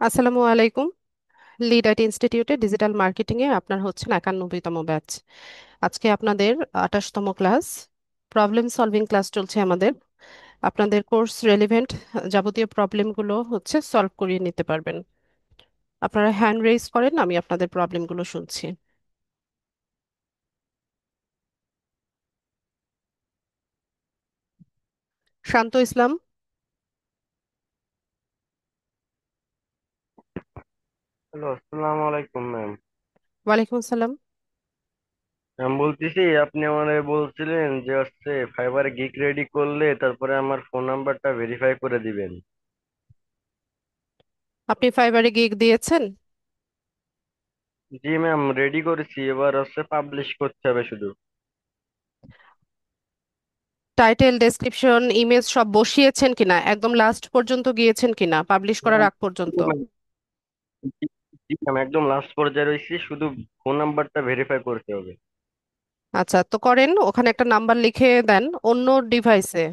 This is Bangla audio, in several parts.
আসসালামু আলাইকুম। লিড আইটি ইনস্টিটিউটে ডিজিটাল মার্কেটিং এ আপনার হচ্ছে 91তম ব্যাচ। আজকে আপনাদের 28তম ক্লাস। প্রবলেম সলভিং ক্লাস চলছে আমাদের। আপনাদের কোর্স রেলিভেন্ট যাবতীয় প্রবলেমগুলো হচ্ছে সলভ করিয়ে নিতে পারবেন। আপনারা হ্যান্ড রেইজ করেন, আমি আপনাদের প্রবলেমগুলো শুনছি। শান্ত ইসলাম। হ্যালো, আসসালামু আলাইকুম ম্যাম। ওয়ালাইকুম আসসালাম। ম্যাম বলতেছি, আপনি আমারে বলছিলেন যে ফাইবারে গিগ রেডি করলে তারপরে আমার ফোন নাম্বারটা ভেরিফাই করে দিবেন। আপনি ফাইবারে গিগ দিয়েছেন? জি ম্যাম, রেডি করেছি, এবার পাবলিশ করতে হবে শুধু। টাইটেল, ডেসক্রিপশন, ইমেজ সব বসিয়েছেন কিনা, একদম লাস্ট পর্যন্ত গিয়েছেন কিনা, পাবলিশ করার ম্যাম, আগ পর্যন্ত? জি ম্যাম, জি ম্যাম, একদম লাস্ট পর্যায়ে রয়েছি, শুধু ফোন নাম্বারটা ভেরিফাই করতে হবে। আচ্ছা, তো করেন, ওখানে একটা নাম্বার লিখে দেন অন্য ডিভাইসে।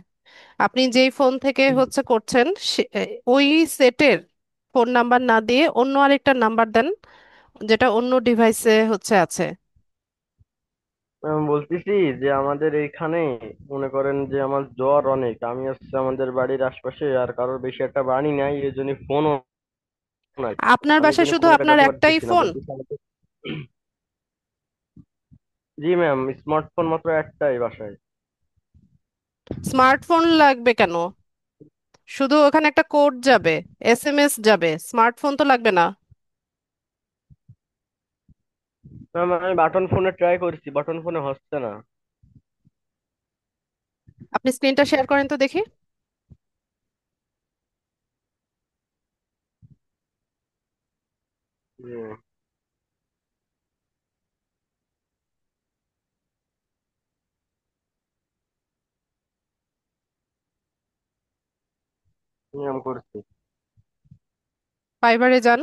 আপনি যেই ফোন থেকে হচ্ছে করছেন ওই সেটের ফোন নাম্বার না দিয়ে অন্য আরেকটা নাম্বার দেন, যেটা অন্য ডিভাইসে হচ্ছে আছে। ম্যাম বলতেছি যে আমাদের এইখানে মনে করেন যে আমার জ্বর অনেক, আমি আমাদের বাড়ির আশপাশে আর কারোর বেশি একটা বাড়ি নাই, এই জন্য ফোনও নাই। আপনার আমি এই বাসায় জন্য শুধু কোনো জায়গায় আপনার যেতে একটাই পারতেছি না, ফোন? বলতেছি জি ম্যাম, স্মার্টফোন মাত্র একটাই বাসায়। স্মার্টফোন লাগবে কেন? শুধু ওখানে একটা কোড যাবে, এসএমএস যাবে, স্মার্টফোন তো লাগবে না। ম্যাম আমি বাটন ফোনে ট্রাই করেছি, বাটন ফোনে হচ্ছে না। আপনি স্ক্রিনটা শেয়ার করেন তো দেখি। জি, নিয়ম করছি। ফাইবারে যান।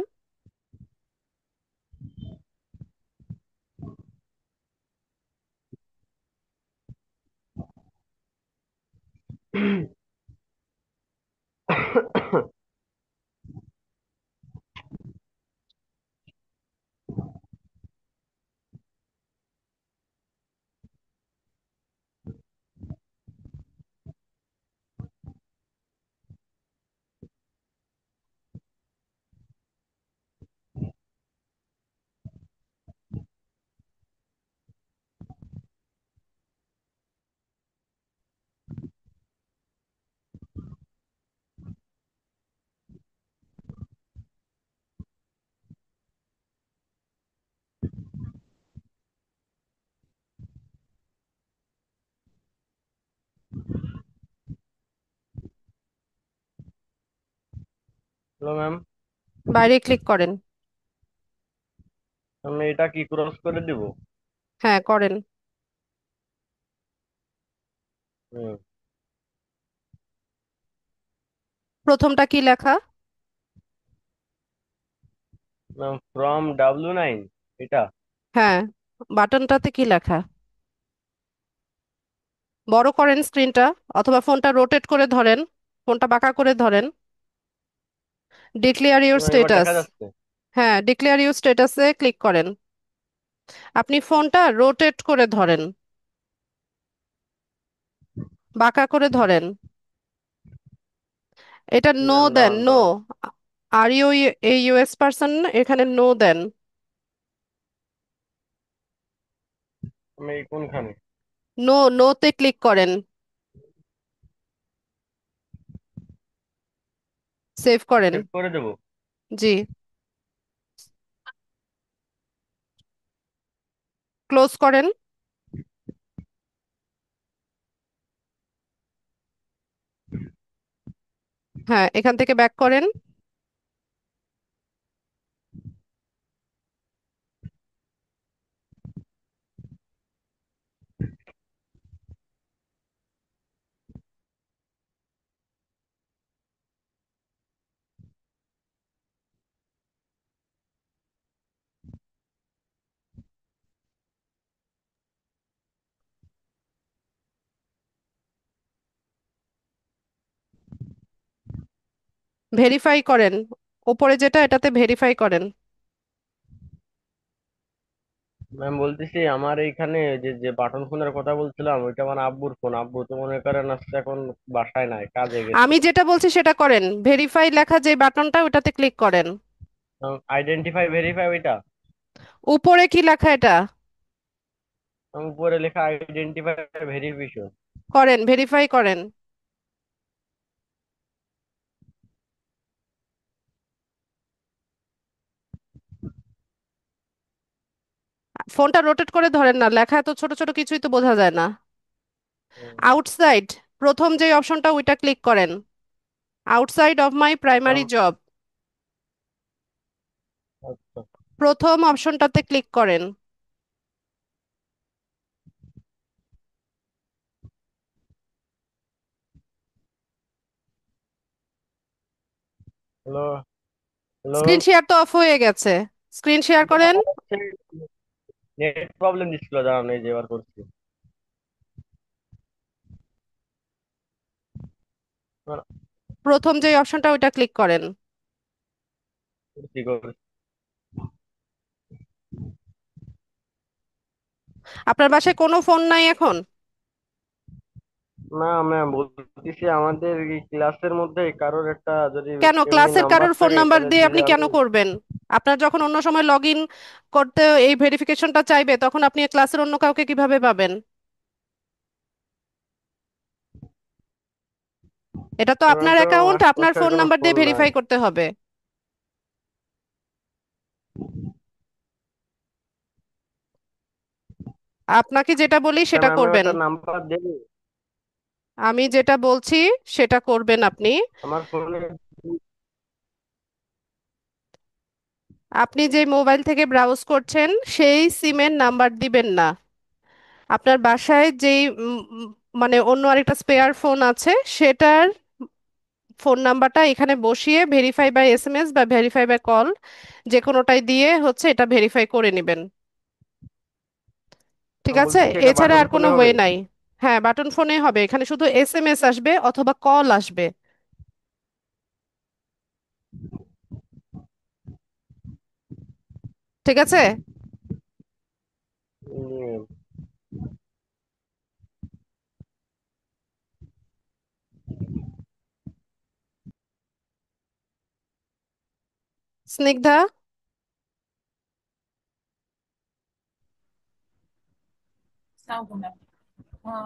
হ্যালো ম্যাম, বাইরে ক্লিক করেন। আমি এটা কি ক্রস করে দিব? হ্যাঁ, করেন। হুম। প্রথমটা কি লেখা? ম্যাম ফ্রম W9, এটা? হ্যাঁ, বাটনটাতে কি লেখা? বড় করেন স্ক্রিনটা, অথবা ফোনটা রোটেট করে ধরেন, ফোনটা বাঁকা করে ধরেন। ডিক্লেয়ার ইউর এবার স্ট্যাটাস। দেখা যাচ্ছে? হ্যাঁ, ডিক্লেয়ার ইউর স্ট্যাটাসে ক্লিক করেন। আপনি ফোনটা রোটেট করে ধরেন, বাঁকা করে ধরেন। এটা নো ম্যাম দেন, দাঁড়ান নো। দাঁড়ান, are you a US person? এখানে নো দেন। আমি এই কোনখানে? নো, নোতে ক্লিক করেন। সেভ করেন। সেভ করে দেবো? জি। ক্লোজ করেন। হ্যাঁ, এখান থেকে ব্যাক করেন। ভেরিফাই করেন। ওপরে যেটা এটাতে ভেরিফাই করেন। ম্যাম বলতেছি আমার এইখানে যে যে বাটন ফোনের কথা বলছিলাম ওইটা আমার আব্বুর ফোন, আব্বু তো মনে করেন আসছে এখন বাসায় নাই, কাজে গেছে। আমি যেটা বলছি সেটা করেন, ভেরিফাই লেখা যে বাটনটা ওটাতে ক্লিক করেন। আইডেন্টিফাই ভেরিফাই ওইটা? উপরে কি লেখা এটা? উপরে লেখা আইডেন্টিফাই ভেরিফিকেশন। করেন, ভেরিফাই করেন। ফোনটা রোটেট করে ধরেন না, লেখা এত ছোট ছোট কিছুই তো বোঝা যায় না। আউটসাইড, প্রথম যে অপশনটা ওইটা ক্লিক করেন, outside of my primary job, আচ্ছা। প্রথম অপশনটাতে ক্লিক করেন। হ্যালো। হ্যালো। স্ক্রিন শেয়ার তো অফ হয়ে গেছে, স্ক্রিন শেয়ার করেন। নেট প্রবলেম দিচ্ছিল, জানানো এই যে এবার করছি। না, প্রথম যে অপশনটা ওইটা ক্লিক করেন। করছি করছি। আপনার বাসায় কোনো ফোন নাই এখন? না ম্যাম, বলতেছি আমাদের এই ক্লাসের মধ্যে কারোর একটা যদি কেন এমনি ক্লাসের নাম্বার কারোর ফোন থাকে নাম্বার তাহলে দিয়ে দিলে আপনি কেন আমি। করবেন? আপনার যখন অন্য সময় লগ ইন করতে এই ভেরিফিকেশনটা চাইবে তখন আপনি ক্লাসের অন্য কাউকে কিভাবে পাবেন? এটা তো ওখানে আপনার তো অ্যাকাউন্ট, আপনার আশপাশের ফোন কোনো নাম্বার ফোন দিয়ে নাই। ভেরিফাই করতে হবে। আপনাকে যেটা বলি সেটা ম্যাম করবেন। একটা নাম্বার দেবে? আমি যেটা বলছি সেটা করবেন আপনি। আমার ফোনে। আপনি যে মোবাইল থেকে ব্রাউজ করছেন সেই সিমের নাম্বার দিবেন না। আপনার বাসায় যেই মানে অন্য আরেকটা স্পেয়ার ফোন আছে সেটার ফোন নাম্বারটা এখানে বসিয়ে ভেরিফাই বাই এসএমএস বা ভেরিফাই বাই কল যে কোনোটাই দিয়ে হচ্ছে এটা ভেরিফাই করে নেবেন। ঠিক আমি আছে? বলতেছি এটা এছাড়া বাটন আর কোনো ফোনে হবে? ওয়ে নাই। হ্যাঁ, বাটন ফোনে হবে, এখানে শুধু এসএমএস আসবে অথবা কল আসবে। ঠিক আছে? উম, স্নিগ্ধা, আসসালামু ম্যাম।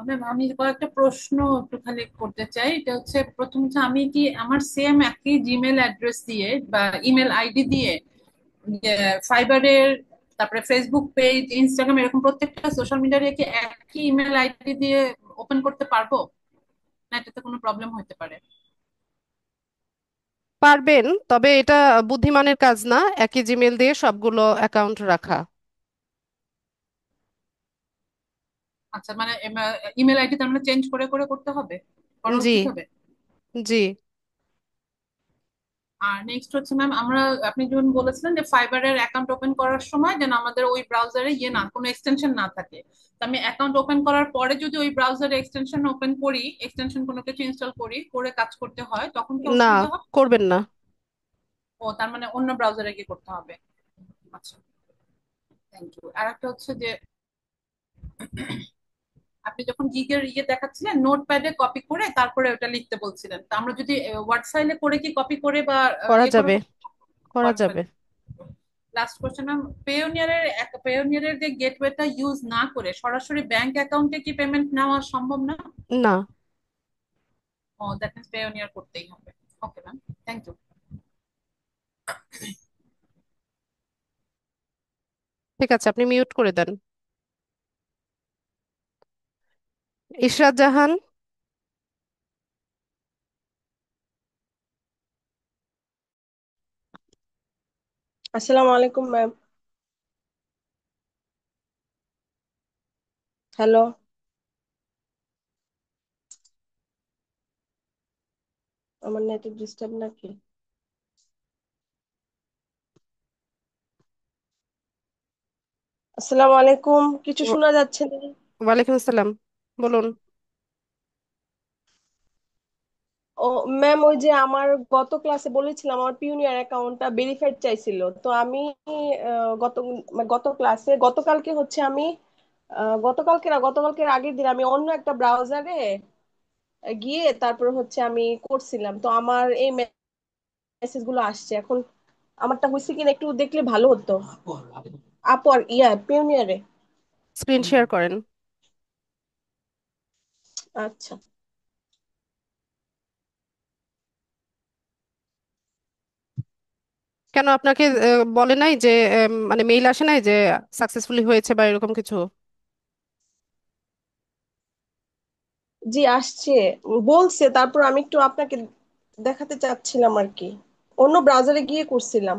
ম্যাম আমি কয়েকটা প্রশ্ন একটু খালি করতে চাই। এটা হচ্ছে, প্রথম হচ্ছে আমি কি আমার সেম একই জিমেল অ্যাড্রেস দিয়ে বা ইমেল আইডি দিয়ে ফাইবারের, তারপরে ফেসবুক পেজ, ইনস্টাগ্রাম, এরকম প্রত্যেকটা সোশ্যাল মিডিয়ার কি একই ইমেল আইডি দিয়ে ওপেন করতে পারবো, না এটাতে কোনো প্রবলেম হতে পারে? পারবেন, তবে এটা বুদ্ধিমানের কাজ না একই জিমেল দিয়ে সবগুলো অ্যাকাউন্ট রাখা। আচ্ছা, মানে ইমেল আইডি তার মানে চেঞ্জ করে করে করতে হবে, করা জি, উচিত হবে? জি। আর নেক্সট হচ্ছে ম্যাম, আমরা, আপনি যেমন বলেছিলেন যে ফাইবারের অ্যাকাউন্ট ওপেন করার সময় যেন আমাদের ওই ব্রাউজারে ইয়ে না, কোনো এক্সটেনশন না থাকে। তো আমি অ্যাকাউন্ট ওপেন করার পরে যদি ওই ব্রাউজারে এক্সটেনশন ওপেন করি, এক্সটেনশন কোনো কিছু ইনস্টল করি, করে কাজ করতে হয়, তখন কি না, অসুবিধা হবে? করবেন না। ও, তার মানে অন্য ব্রাউজারে গিয়ে করতে হবে। আচ্ছা, থ্যাংক ইউ। আর একটা হচ্ছে যে আপনি যখন গিগের ইয়ে দেখাচ্ছিলেন নোটপ্যাডে কপি করে তারপরে ওটা লিখতে বলছিলেন, তা আমরা যদি ওয়ার্ড ফাইলে করে কি কপি করে বা করা ইয়ে করে যাবে, করতে? করা ওয়ার্ড যাবে। ফাইল। লাস্ট কোশ্চেন ম্যাম, পেওনিয়ারের যে গেটওয়েটা ইউজ না করে সরাসরি ব্যাংক অ্যাকাউন্টে কি পেমেন্ট নেওয়া সম্ভব না? না। ও, দ্যাট মিন্স পেওনিয়ার করতেই হবে। Okay ma'am, thank you. ঠিক আছে, আপনি মিউট করে দেন। ইশরাত জাহান। আসসালামু আলাইকুম ম্যাম। হ্যালো, আমার নেটে ডিস্টার্ব নাকি? আসসালামু আলাইকুম, কিছু ওয়া- শোনা যাচ্ছে না। ওয়ালাইকুম আসসালাম, বলুন। ও ম্যাম, ওই যে আমার গত ক্লাসে বলেছিলাম আমার পিওনিয়ার অ্যাকাউন্টটা ভেরিফাইড চাইছিল, তো আমি গত ক্লাসে গতকালকে হচ্ছে আমি গতকালকের আগের দিন আমি অন্য একটা ব্রাউজারে গিয়ে তারপর হচ্ছে আমি করছিলাম, তো আমার এই মেসেজ গুলো আসছে এখন। আমারটা হয়েছে কিনা একটু দেখলে ভালো হতো। আপর পিওনিয়ারে। স্ক্রিন শেয়ার করেন। আচ্ছা। কেন আপনাকে বলে নাই যে মানে মেইল আসে নাই যে সাকসেসফুলি হয়েছে বা এরকম কিছু? জি আসছে, বলছে, তারপর আমি একটু আপনাকে দেখাতে চাচ্ছিলাম আর কি, অন্য ব্রাউজারে গিয়ে করছিলাম।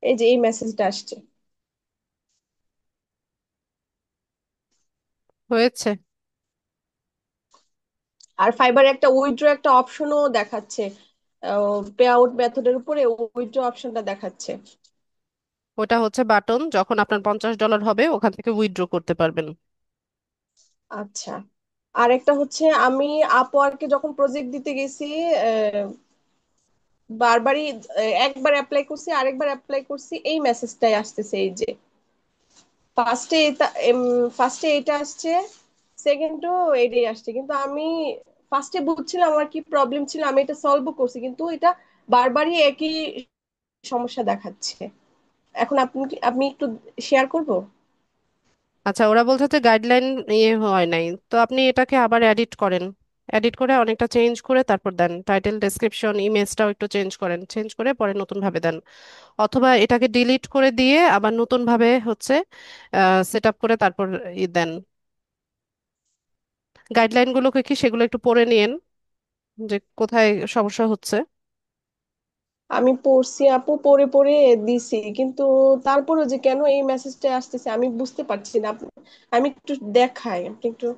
এই যে এই মেসেজটা আসছে। হয়েছে। আর ফাইবারে একটা উইথড্র একটা অপশনও দেখাচ্ছে, পে আউট মেথডের উপরে উইথড্র অপশনটা দেখাচ্ছে। ওটা হচ্ছে বাটন, যখন আপনার $50 হবে ওখান থেকে উইথড্র করতে পারবেন। আচ্ছা। আর একটা হচ্ছে আমি আপওয়ার্কে যখন প্রজেক্ট দিতে গেছি, আহ, বারবারই একবার অ্যাপ্লাই করছি, আরেকবার অ্যাপ্লাই করছি, এই মেসেজটাই আসতেছে। এই যে ফার্স্টে এটা ফার্স্টে এটা আসছে, সেকেন্ডও এটাই আসছে, কিন্তু আমি ফার্স্টে বুঝছিলাম আমার কি প্রবলেম ছিল, আমি এটা সলভ করছি, কিন্তু এটা বারবারই একই সমস্যা দেখাচ্ছে। এখন আপনি একটু শেয়ার করবো। আচ্ছা, ওরা বলছে যে গাইডলাইন ইয়ে হয় নাই, তো আপনি এটাকে আবার এডিট করেন। এডিট করে অনেকটা চেঞ্জ করে তারপর দেন। টাইটেল, ডেসক্রিপশন, ইমেজটাও একটু চেঞ্জ করেন, চেঞ্জ করে পরে নতুন ভাবে দেন। অথবা এটাকে ডিলিট করে দিয়ে আবার নতুন ভাবে হচ্ছে সেট আপ করে তারপর দেন। গাইডলাইনগুলোকে কি সেগুলো একটু পড়ে নিয়েন যে কোথায় সমস্যা হচ্ছে। আমি পড়ছি আপু, পড়ে পড়ে দিছি, কিন্তু তারপরও যে কেন এই মেসেজটা আসতেছে আমি বুঝতে পারছি না। আমি একটু দেখাই, আপনি একটু।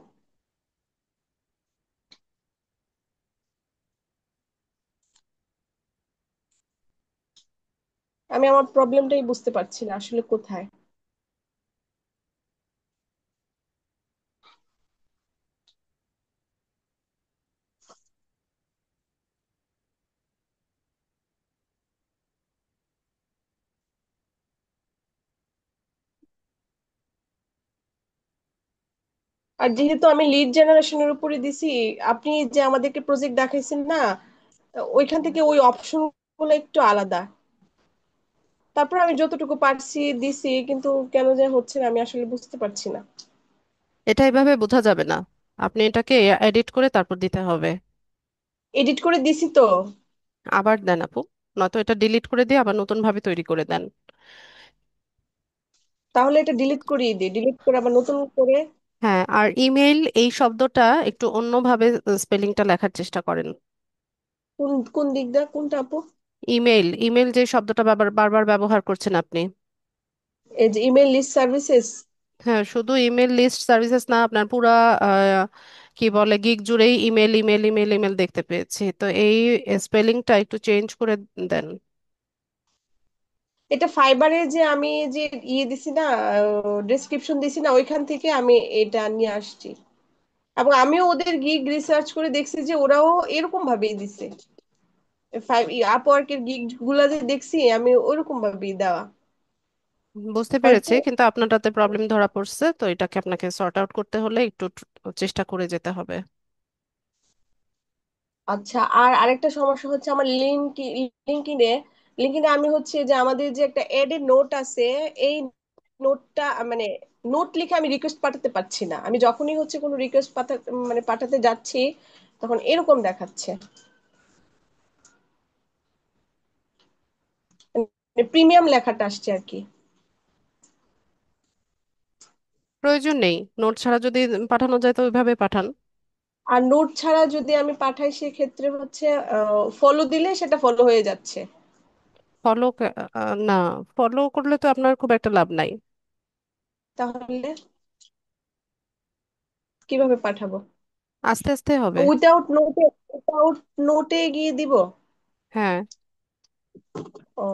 আমি আমার প্রবলেমটাই বুঝতে পারছি না আসলে কোথায়। আর যেহেতু আমি লিড জেনারেশনের উপরে দিছি, আপনি যে আমাদেরকে প্রজেক্ট দেখাইছেন না, ওইখান থেকে ওই অপশন গুলো একটু আলাদা। তারপর আমি যতটুকু পারছি দিছি, কিন্তু কেন যে হচ্ছে না আমি আসলে বুঝতে পারছি না। এটা এভাবে বোঝা যাবে না, আপনি এটাকে এডিট করে তারপর দিতে হবে। এডিট করে দিছি তো। আবার দেন আপু, নয়তো এটা ডিলিট করে দিয়ে আবার নতুন ভাবে তৈরি করে দেন। তাহলে এটা ডিলিট করিয়ে দিই, ডিলিট করে আবার নতুন করে। হ্যাঁ, আর ইমেইল এই শব্দটা একটু অন্যভাবে স্পেলিংটা লেখার চেষ্টা করেন। কোন কোন দিকটা, কোনটা আপু? ইমেইল, ইমেইল যে শব্দটা বারবার বারবার ব্যবহার করছেন আপনি। এই যে ইমেল লিস্ট সার্ভিসেস। হ্যাঁ, শুধু ইমেল লিস্ট সার্ভিসেস না, আপনার পুরা আহ, কি বলে গিগ জুড়েই ইমেল ইমেল ইমেল ইমেল দেখতে পেয়েছি, তো এই স্পেলিংটা একটু চেঞ্জ করে দেন। এটা ফাইবারে যে আমি যে দিছি না, ডেসক্রিপশন দিছি না, ওইখান থেকে আমি এটা নিয়ে আসছি। এবং আমিও ওদের গিগ রিসার্চ করে দেখছি যে ওরাও এরকম ভাবেই দিছে। আপওয়ার্কের গিগ গুলা যে দেখছি আমি ওইরকম ভাবেই দেওয়া। বুঝতে পেরেছি, হয়তো। কিন্তু আপনারটাতে প্রবলেম ধরা পড়ছে, তো এটাকে আপনাকে সর্ট আউট করতে হলে একটু চেষ্টা করে যেতে হবে। আচ্ছা, আর আরেকটা সমস্যা হচ্ছে আমার লিঙ্কডইনে লিঙ্কডইনে আমি হচ্ছে যে আমাদের যে একটা এডের নোট আছে, এই নোটটা মানে নোট লিখে আমি রিকোয়েস্ট পাঠাতে পারছি না। আমি যখনই হচ্ছে কোনো রিকোয়েস্ট পাঠাতে যাচ্ছি, তখন এরকম দেখাচ্ছে, মানে প্রিমিয়াম লেখাটা আসছে আর কি। প্রয়োজন নেই, নোট ছাড়া যদি পাঠানো যায় তো ওইভাবে পাঠান। আর নোট ছাড়া যদি আমি পাঠাই সেক্ষেত্রে হচ্ছে ফলো দিলে সেটা ফলো হয়ে যাচ্ছে। ফলো, না, ফলো করলে তো আপনার খুব একটা লাভ নাই। তাহলে কিভাবে পাঠাবো? আস্তে আস্তে হবে। উইদাউট নোটে গিয়ে দিব? হ্যাঁ। ও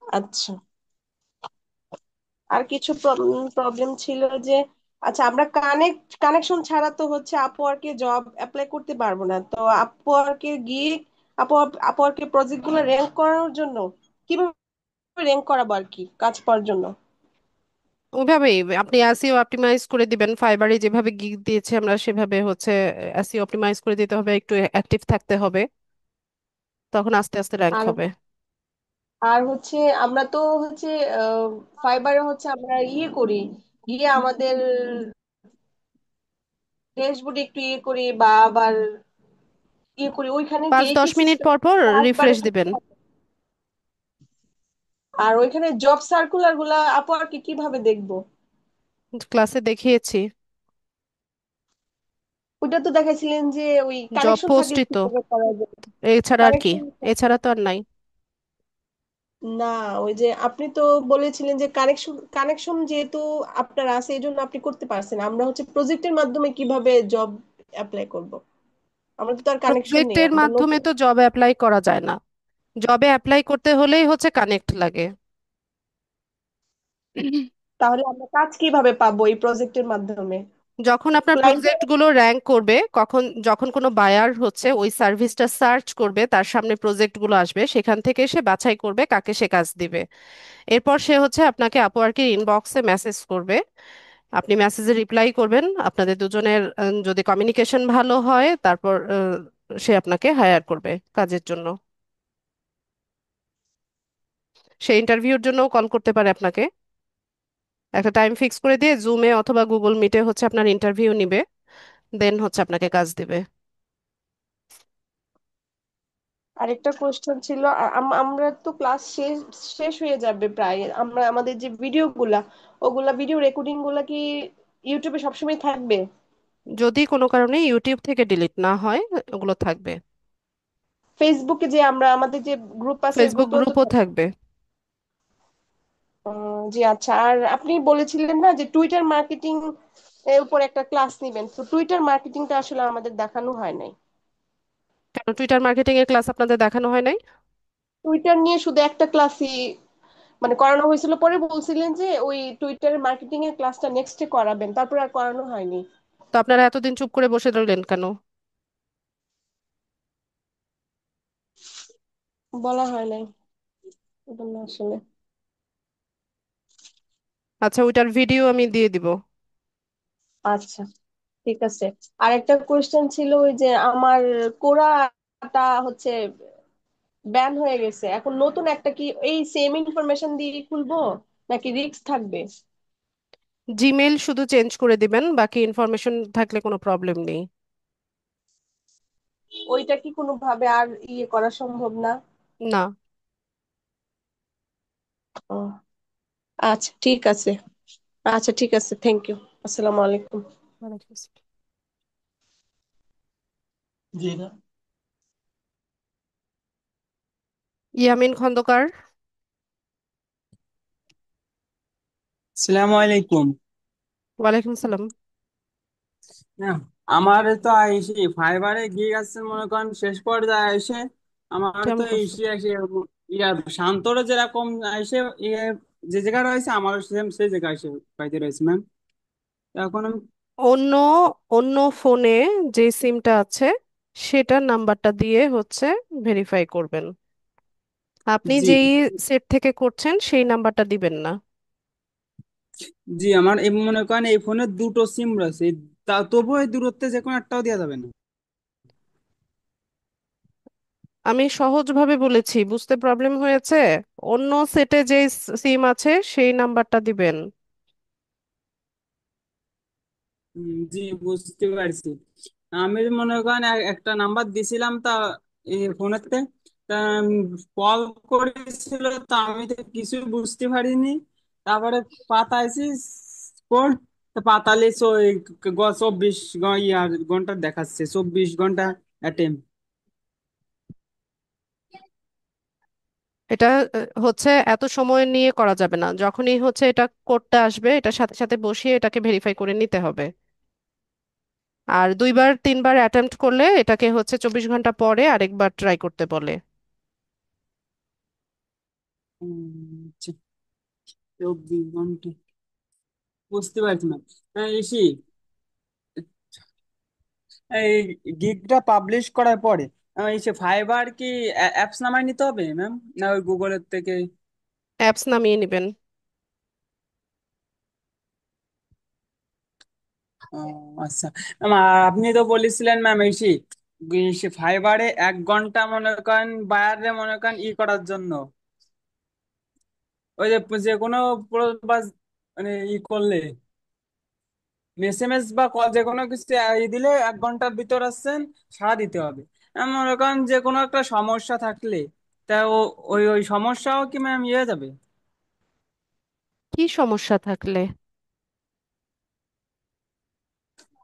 আচ্ছা। আর কিছু প্রবলেম ছিল যে, আচ্ছা আমরা কানেকশন ছাড়া তো হচ্ছে আপওয়ার্কে জব অ্যাপ্লাই করতে পারবো না, তো আপওয়ার্কে গিয়ে আপওয়ার্কে প্রজেক্ট গুলো র্যাঙ্ক করানোর জন্য কিভাবে র্যাঙ্ক করাবো আর কি কাজ পাওয়ার জন্য? ওইভাবেই আপনি এসইও অপটিমাইজ করে দিবেন, ফাইবারে যেভাবে গিগ দিয়েছে আমরা সেভাবে হচ্ছে এসইও অপটিমাইজ করে দিতে হবে, একটু অ্যাক্টিভ থাকতে হবে, তখন আস্তে আস্তে র্যাঙ্ক আর হবে। আর হচ্ছে আমরা তো হচ্ছে ফাইবারে হচ্ছে আমরা করি, গিয়ে আমাদের ড্যাশবোর্ডে একটু করি বা আবার করি, ওইখানে কি 5-10 একই মিনিট সিস্টেম পর পর একবারে রিফ্রেশ দিবেন। আর ওইখানে জব সার্কুলার গুলা আপওয়ার্কে কিভাবে দেখবো? ক্লাসে দেখিয়েছি। ওইটা তো দেখাইছিলেন যে ওই জব কানেকশন থাকলে পোস্টই তো, কিভাবে করা যায়। এছাড়া আর কি? কানেকশন এছাড়া তো আর নাই। না, ওই যে আপনি তো বলেছিলেন যে কানেকশন কানেকশন যেহেতু আপনার আছে এই জন্য আপনি করতে পারছেন, আমরা হচ্ছে প্রজেক্টের মাধ্যমে কিভাবে জব অ্যাপ্লাই করব? আমরা তো আর কানেকশন নেই, প্রজেক্টের আমরা মাধ্যমে নতুন। তো জবে অ্যাপ্লাই করা যায় না, জবে অ্যাপ্লাই করতে হলেই হচ্ছে কানেক্ট লাগে। তাহলে আমরা কাজ কিভাবে পাবো এই প্রজেক্টের মাধ্যমে? যখন আপনার ক্লায়েন্টের। প্রজেক্ট গুলো র্যাঙ্ক করবে, যখন কোনো বায়ার হচ্ছে ওই সার্ভিসটা সার্চ করবে, তার সামনে প্রজেক্ট গুলো আসবে, সেখান থেকে সে বাছাই করবে কাকে সে কাজ দিবে। এরপর সে হচ্ছে আপনাকে আপওয়ার্কের ইনবক্সে মেসেজ করবে, আপনি মেসেজে রিপ্লাই করবেন, আপনাদের দুজনের যদি কমিউনিকেশন ভালো হয় তারপর সে আপনাকে হায়ার করবে কাজের জন্য। সে ইন্টারভিউর জন্যও কল করতে পারে আপনাকে, একটা টাইম ফিক্স করে দিয়ে জুমে অথবা গুগল মিটে হচ্ছে আপনার ইন্টারভিউ নিবে, দেন হচ্ছে আপনাকে কাজ দিবে। আরেকটা কোশ্চেন ছিল, আমরা তো ক্লাস শেষ শেষ হয়ে যাবে প্রায়, আমরা আমাদের যে ভিডিও গুলা, ওগুলা ভিডিও রেকর্ডিং গুলা কি ইউটিউবে সবসময় থাকবে? যদি কোনো কারণে ইউটিউব থেকে ডিলিট না হয়, ওগুলো থাকবে। ফেসবুকে যে আমরা আমাদের যে গ্রুপ আছে, ফেসবুক গ্রুপেও তো গ্রুপও থাকবে? থাকবে। জি আচ্ছা। আর আপনি বলেছিলেন না যে টুইটার মার্কেটিং এর উপর একটা ক্লাস নিবেন, তো টুইটার মার্কেটিংটা আসলে আমাদের দেখানো হয় নাই। কেন টুইটার মার্কেটিং এর ক্লাস আপনাদের দেখানো হয় নাই? টুইটার নিয়ে শুধু একটা ক্লাসই মানে করানো হয়েছিল, পরে বলছিলেন যে ওই টুইটার মার্কেটিং এর ক্লাসটা নেক্সটে করাবেন, তারপর আর করানো হয়নি। তো আপনারা এতদিন চুপ করে বসে রইলেন কেন? বলা হয় নাই এজন্য আসলে। আচ্ছা, ওইটার ভিডিও আমি দিয়ে দিব। আচ্ছা, ঠিক আছে। আর একটা কোয়েশ্চেন ছিল, ওই যে আমার কোরাটা হচ্ছে ব্যান হয়ে গেছে, এখন নতুন একটা কি এই সেম ইনফরমেশন দিয়ে খুলবো নাকি রিস্ক থাকবে? জিমেল শুধু চেঞ্জ করে দিবেন, বাকি ইনফরমেশন থাকলে কোনো প্রবলেম নেই। ওইটা কি কোনোভাবে আর করা সম্ভব না? না। ও আচ্ছা, ঠিক আছে। আচ্ছা, ঠিক আছে, থ্যাংক ইউ। আসসালামু আলাইকুম। ওয়ালাইকুম আসসালাম। জি না। ইয়ামিন খন্দকার। আসসালামু আলাইকুম। ওয়ালাইকুম সালাম। হ্যাঁ, আমার তো এসে ফাইবারে গিয়ে গেছে মনে করেন শেষ পর্যায়ে এসে আমার তো কেমন করছে? এসে এসে ইয়া শান্তরে যেরকম এসে ইয়ে যে জায়গায় রয়েছে আমার সেম সেই জায়গায় এসে পাইতে রয়েছে ম্যাম। এখন আমি অন্য অন্য ফোনে যে সিমটা আছে সেটার নাম্বারটা দিয়ে হচ্ছে ভেরিফাই করবেন। আপনি জি যেই সেট থেকে করছেন সেই নাম্বারটা দিবেন না। জি আমার এই মনে করেন এই ফোনে দুটো সিম রয়েছে, তা তবুও এই দূরত্বে যে কোনো একটাও দেওয়া যাবে না। আমি সহজভাবে বলেছি, বুঝতে প্রবলেম হয়েছে? অন্য সেটে যে সিম আছে সেই নাম্বারটা দিবেন। জি বুঝতে পারছি। আমি মনে করেন একটা নাম্বার দিছিলাম তা এই ফোনেতে, তা কল করেছিল তা আমি তো কিছু বুঝতে পারিনি। তারপরে পাতাইছি কোড, তা পাতালে 24 ঘন্টা দেখাচ্ছে, 24 ঘন্টা অ্যাটেম্প। এটা হচ্ছে এত সময় নিয়ে করা যাবে না, যখনই হচ্ছে এটা কোডটা আসবে এটার সাথে সাথে বসিয়ে এটাকে ভেরিফাই করে নিতে হবে। আর 2 বার 3 বার অ্যাটেম্প্ট করলে এটাকে হচ্ছে 24 ঘন্টা পরে আরেকবার ট্রাই করতে বলে। 24 ঘন্টা, বুঝতে পারছি না। এসি এই গিগটা পাবলিশ করার পরে এসে ফাইবার কি অ্যাপস নামায় নিতে হবে ম্যাম, না ওই গুগলের থেকে? অ্যাপস নামিয়ে নেবেন। ও আচ্ছা ম্যাম, আর আপনি তো বলেছিলেন ম্যাম সে ফাইবারে 1 ঘন্টা মনে করেন বায়ারে মনে করেন করার জন্য, ওই যে যে কোনো মানে করলে এসএমএস বা কল যে কোনো কিছু দিলে 1 ঘন্টার ভিতর আসছেন সাড়া দিতে হবে। মনে করেন যে কোনো একটা সমস্যা থাকলে তা ওই সমস্যাও কি ম্যাম যাবে? কি সমস্যা থাকলে?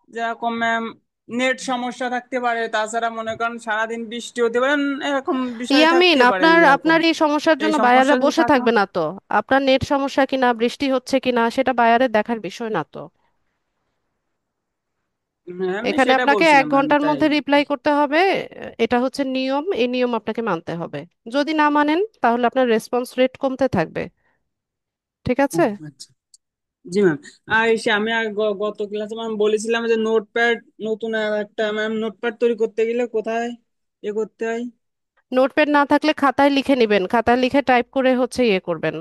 যেরকম ম্যাম নেট সমস্যা থাকতে পারে, তাছাড়া মনে করেন সারাদিন বৃষ্টি হতে পারে, এরকম বিষয় ইয়ামিন, থাকতে পারে আপনার যেরকম। আপনার এই সমস্যার এই জন্য সমস্যা বায়াররা যদি বসে থাকে থাকবে না তো। আপনার নেট সমস্যা কিনা, বৃষ্টি হচ্ছে কিনা, সেটা বায়ারের দেখার বিষয় না তো। আমি এখানে সেটা আপনাকে এক বলছিলাম ম্যাম, ঘন্টার তাই। মধ্যে রিপ্লাই করতে হবে। এটা হচ্ছে নিয়ম, এই নিয়ম আপনাকে মানতে হবে। যদি না মানেন তাহলে আপনার রেসপন্স রেট কমতে থাকবে। ঠিক ও আছে? আচ্ছা, জি ম্যাম। আর আমি গত ক্লাসে ম্যাম বলেছিলাম যে নোটপ্যাড, নতুন একটা ম্যাম নোটপ্যাড তৈরি করতে গেলে কোথায় করতে হয়? নোটপ্যাড না থাকলে খাতায় লিখে নেবেন, খাতায় লিখে টাইপ করে হচ্ছে ইয়ে করবেন।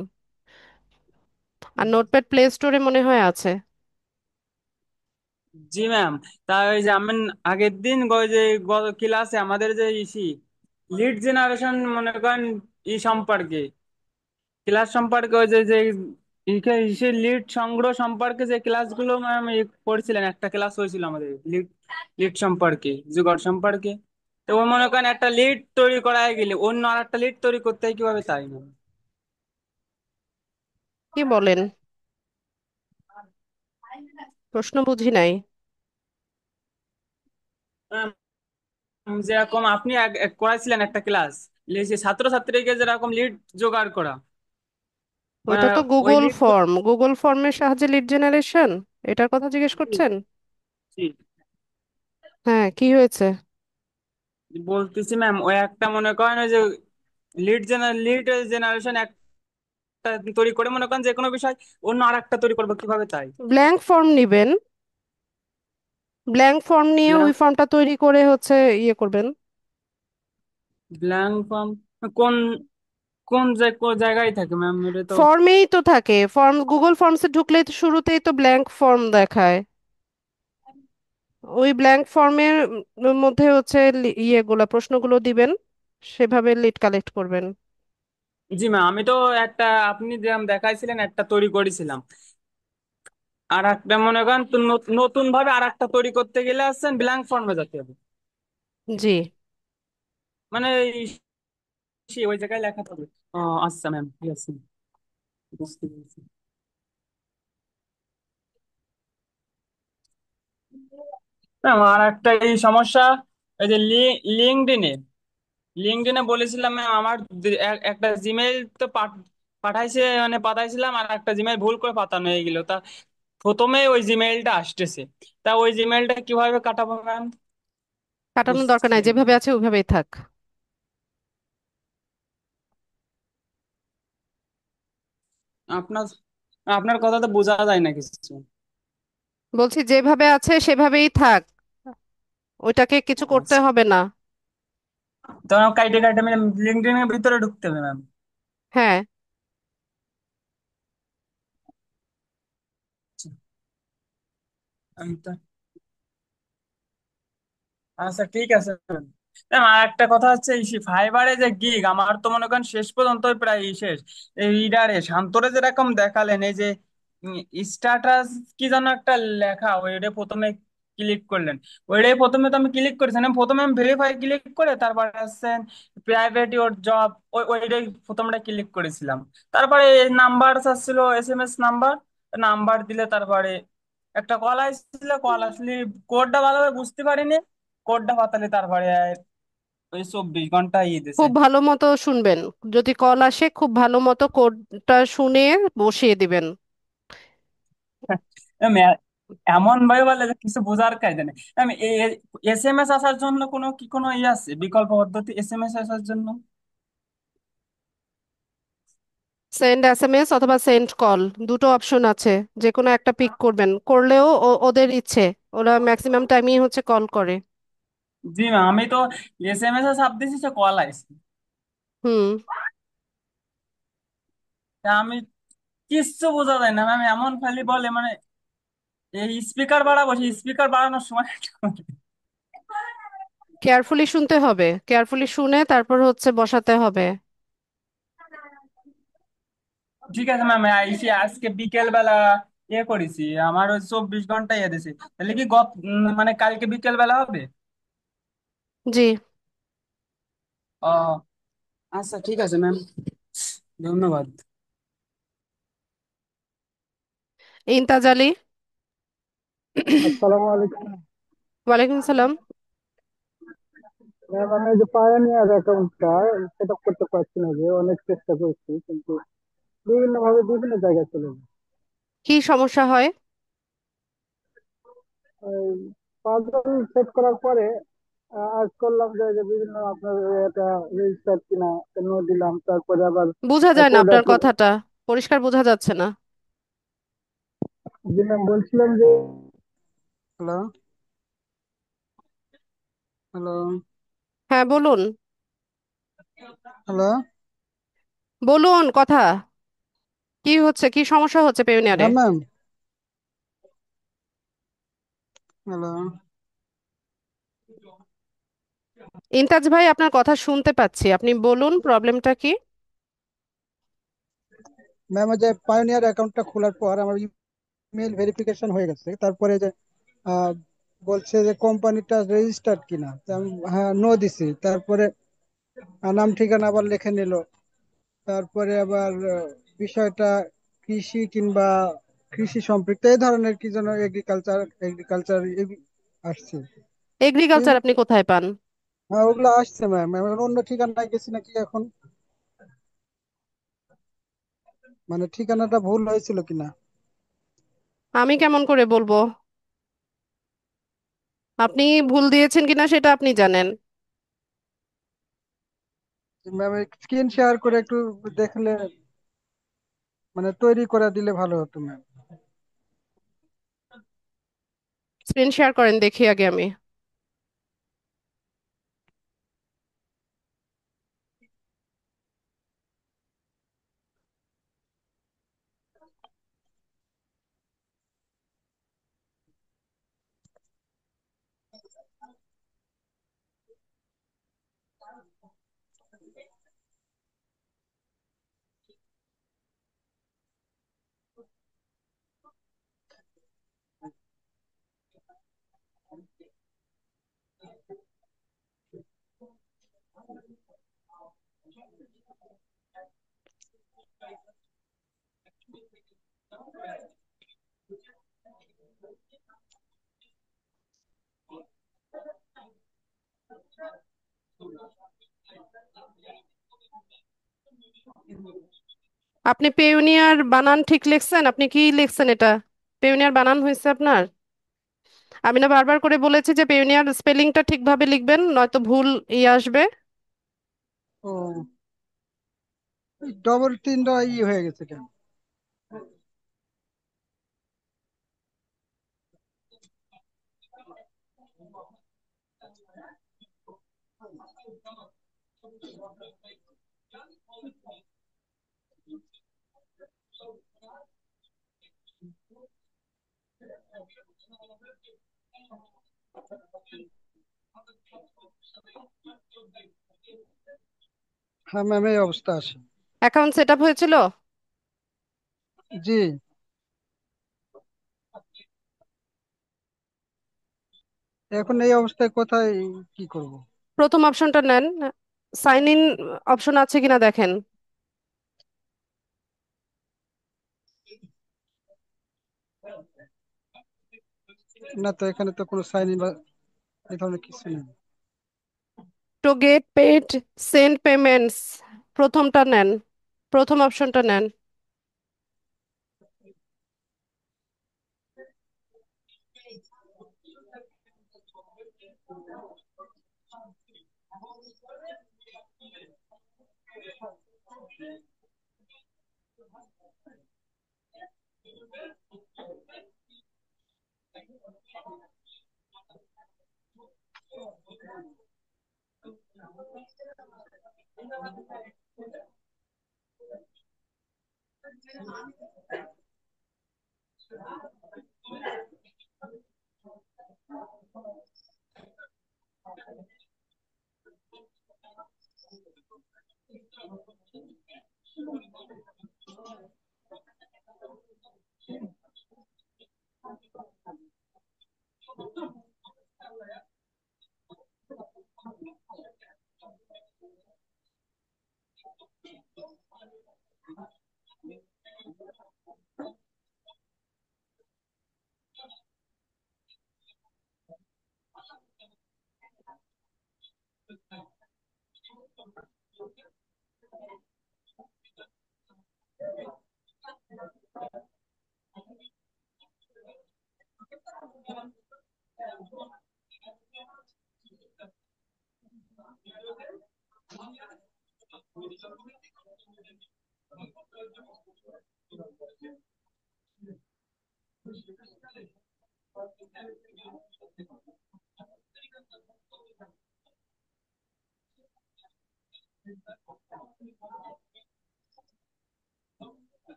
আর নোটপ্যাড প্লে স্টোরে মনে হয় আছে। জি ম্যাম। তাই ওই যে আমি আগের দিন যে ক্লাসে আমাদের যে লিড জেনারেশন মনে করেন সম্পর্কে, ক্লাস সম্পর্কে ওই যে যে লিড সংগ্রহ সম্পর্কে যে ক্লাসগুলো ম্যাম পড়ছিলেন, একটা ক্লাস হয়েছিল আমাদের লিড লিড সম্পর্কে, জোগাড় সম্পর্কে। তো ওই মনে করেন একটা লিড তৈরি করা গেলে অন্য আর একটা লিড তৈরি করতে হয় কিভাবে, তাই না? কি বলেন? প্রশ্ন বুঝি নাই। যেরকম আপনি করাইছিলেন একটা ক্লাস, ছাত্রছাত্রীকে যেরকম লিড জোগাড় করা, ওইটা তো ওই গুগল লিড। ফর্ম, গুগল ফর্মের সাহায্যে লিড জেনারেশন, এটার কথা জিজ্ঞেস করছেন? হ্যাঁ, কি হয়েছে? বলতেছি ম্যাম, ওই একটা মনে করেন ওই যে লিড জেনারেশন একটা তৈরি করে মনে করেন যে কোনো বিষয় অন্য আর একটা তৈরি করবো কিভাবে, তাই। ব্ল্যাঙ্ক ফর্ম নিবেন, ব্ল্যাঙ্ক ফর্ম নিয়ে ওই ফর্মটা তৈরি করে হচ্ছে ইয়ে করবেন। ব্ল্যাঙ্ক ফর্ম কোন কোন জায়গায় থাকে ম্যাম, এটা তো। ফর্মেই তো থাকে, ফর্ম গুগল ফর্মসে ঢুকলেই তো শুরুতেই তো ব্ল্যাঙ্ক ফর্ম দেখায়। ওই ব্ল্যাঙ্ক ফর্মের মধ্যে হচ্ছে ইয়েগুলা প্রশ্নগুলো দিবেন, সেভাবে লিড কালেক্ট করবেন। জি ম্যাম, আমি তো একটা আপনি যেরকম দেখাইছিলেন একটা তৈরি করেছিলাম, আর একটা মনে করেন তো নতুন ভাবে আর একটা তৈরি করতে গেলে আসছেন ব্ল্যাঙ্ক ফর্মে যেতে হবে। জি। মানে ওই জায়গায় লেখা থাকবে। ও আচ্ছা ম্যাম, ঠিক আছে, বুঝতে পেরেছি। ম্যাম, আর একটা সমস্যা, এই যে লিঙ্কডইনে লিঙ্কডইনে বলেছিলাম ম্যাম আমার একটা জিমেইল তো পাঠাইছে, মানে পাঠাইছিলাম, আর একটা জিমেইল ভুল করে পাঠানো হয়ে গেল। তা প্রথমে ওই জিমেইলটা আসতেছে, তা ওই জিমেইলটা কিভাবে কাটাবো ম্যাম? কাটানোর দরকার নাই, বুঝছেন যেভাবে আছে ওইভাবেই থাক। আপনার আপনার কথা তো বোঝা যায় না কিছু। বলছি যেভাবে আছে সেভাবেই থাক, ওইটাকে কিছু করতে আচ্ছা, হবে না। তো কাইটে কাইটে আমি লিঙ্কডইনের ভিতরে ঢুকতে হবে ম্যাম? হ্যাঁ। আমি তো, আচ্ছা ঠিক আছে ম্যাম। আর একটা কথা হচ্ছে এই ফাইবারে যে গিগ আমার তো মনে করেন শেষ পর্যন্ত প্রায় শেষ। এই রিডারে শান্তরে যেরকম দেখালেন এই যে স্ট্যাটাস কি যেন একটা লেখা, ওইটা প্রথমে ক্লিক করলেন, ওইটাই প্রথমে তো আমি ক্লিক করেছি, আমি প্রথমে আমি ভেরিফাই ক্লিক করে তারপরে আসছেন প্রাইভেট ইওর জব, ওইটাই প্রথমটা ক্লিক করেছিলাম। তারপরে নাম্বার আসছিল, এসএমএস নাম্বার, নাম্বার দিলে তারপরে একটা কল আসছিল, কল আসলে কোডটা ভালোভাবে বুঝতে পারিনি, কোডটা পাতালে তারপরে ওই 24 ঘন্টা দিছে। খুব ভালো মতো শুনবেন, যদি কল আসে খুব ভালো মতো কোডটা শুনে বসিয়ে দিবেন। এমন ভাবে বলে যে কিছু বোঝার কায়দা নেই। আমি SMS আসার জন্য কোনো ইয়ে আছে, বিকল্প পদ্ধতি SMS আসার জন্য? সেন্ড এসএমএস অথবা সেন্ড কল, দুটো অপশন আছে। যে কোনো একটা পিক করবেন, করলেও ওদের ইচ্ছে, ওরা ম্যাক্সিমাম টাইমই হচ্ছে কল করে। জি ম্যাম, আমি তো SMS এ চাপ দিছি, সে কল আইছে। হুম। তা আমি কিচ্ছু বোঝা যায় না ম্যাম, এমন খালি বলে মানে এই স্পিকার বাড়াবো, সেই স্পিকার বাড়ানোর সময় কেয়ারফুলি শুনতে হবে, কেয়ারফুলি শুনে তারপর হচ্ছে বসাতে হবে। ঠিক আছে ম্যাম, আইসি আজকে বিকেল বেলা ইয়ে করেছি, আমার ওই 24 ঘন্টা ইয়ে দিছি। তাহলে কি মানে কালকে বিকেল বেলা হবে? জি। ও আচ্ছা, ঠিক আছে ম্যাম, ধন্যবাদ। ইনতাজ আলী। আসসালামু আলাইকুম। ওয়ালাইকুম সালাম। ম্যাম, আমি যে পায়োনিয়ার অ্যাকাউন্টটা সেট আপ করতে পারছি না, যে অনেক চেষ্টা করছি কিন্তু বিভিন্ন ভাবে বিভিন্ন জায়গায় চলে যায়। কি সমস্যা হয়? ওই পাসওয়ার্ড সেট করার পরে আজ করলাম যে বিভিন্ন আপনার এটা রেজিস্টার কিনা নো দিলাম, তারপরে আবার বোঝা যায় না কোড আপনার অ্যাপ্লাই। কথাটা, পরিষ্কার বোঝা যাচ্ছে না। যে ম্যাম বলছিলাম যে হ্যালো, হ্যালো, হ্যাঁ বলুন। হ্যালো। বলুন কথা। কি হচ্ছে, কি সমস্যা হচ্ছে পেউনিয়ারে? হ্যাঁ ম্যাম, হ্যালো। ইনতাজ ভাই, আপনার কথা শুনতে পাচ্ছি, আপনি বলুন প্রবলেমটা কি। ম্যাম, ওই যে পায়োনিয়ার অ্যাকাউন্টটা খোলার পর আমার ইমেল ভেরিফিকেশন হয়ে গেছে, তারপরে যে আহ, বলছে যে কোম্পানিটা রেজিস্টার্ড কিনা, তা আমি হ্যাঁ নো দিছি, তারপরে নাম ঠিকানা আবার লিখে নিল, তারপরে আবার বিষয়টা কৃষি কিংবা কৃষি সম্পৃক্ত এই ধরনের কি যেন এগ্রিকালচার এগ্রিকালচার আসছে। এগ্রিকালচার কিন্তু আপনি কোথায় পান? হ্যাঁ ওগুলো আসছে ম্যাম, অন্য ঠিকানায় গেছি নাকি এখন, মানে ঠিকানাটা ভুল হয়েছিল কিনা। আমি কেমন করে বলবো? আপনি ভুল দিয়েছেন কিনা সেটা আপনি জানেন। ম্যাম, স্ক্রিন শেয়ার করে একটু দেখলে, মানে তৈরি করে দিলে ভালো হতো ম্যাম। স্ক্রিন শেয়ার করেন দেখি আগে আমি। আপনি পেউনিয়ার বানান ঠিক লিখছেন? আপনি কি লিখছেন এটা? পেউনিয়ার বানান হয়েছে আপনার? আমি না বারবার করে বলেছি যে পেউনিয়ার স্পেলিংটা ঠিকভাবে লিখবেন, নয়তো ভুল ইয়ে আসবে। ও, ডবল তিনটা হয়ে গেছে কেন? হ্যাঁ ম্যাম, এই অবস্থা আছে। অ্যাকাউন্ট সেট আপ হয়েছিল? জি। এখন এই অবস্থায় কোথায় কি করব? প্রথম অপশনটা নেন, সাইন ইন অপশন আছে কিনা দেখেন। না তো, এখানে তো কোনো সাইন ইন বা এই ধরনের কিছু নেই। To get paid, send payments, প্রথমটা নেন, প্রথম অপশনটা নেন।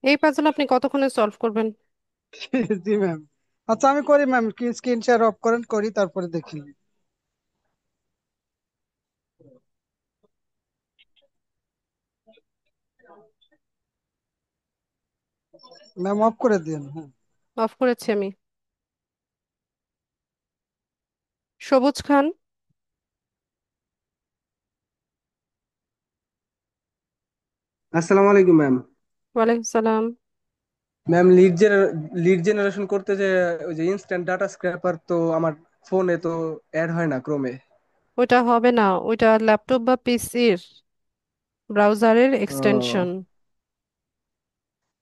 এই পাজল আপনি কতক্ষণে সলভ করবেন? জি ম্যাম। আচ্ছা আমি করি ম্যাম, কি স্ক্রিন শেয়ার অফ করেন, করি তারপরে দেখি। ম্যাম অফ করে দিন, হ্যাঁ। অফ করেছি আমি। সবুজ খান। আসসালামু আলাইকুম ম্যাম। ওয়ালাইকুম সালাম। ম্যাম লিড জেনারেশন করতে যে ওই যে ইনস্ট্যান্ট ডাটা স্ক্র্যাপার তো আমার ফোনে তো অ্যাড হয় না ক্রোমে। ওইটা হবে না, ওইটা ল্যাপটপ বা পিসির ব্রাউজারের এক্সটেনশন। ও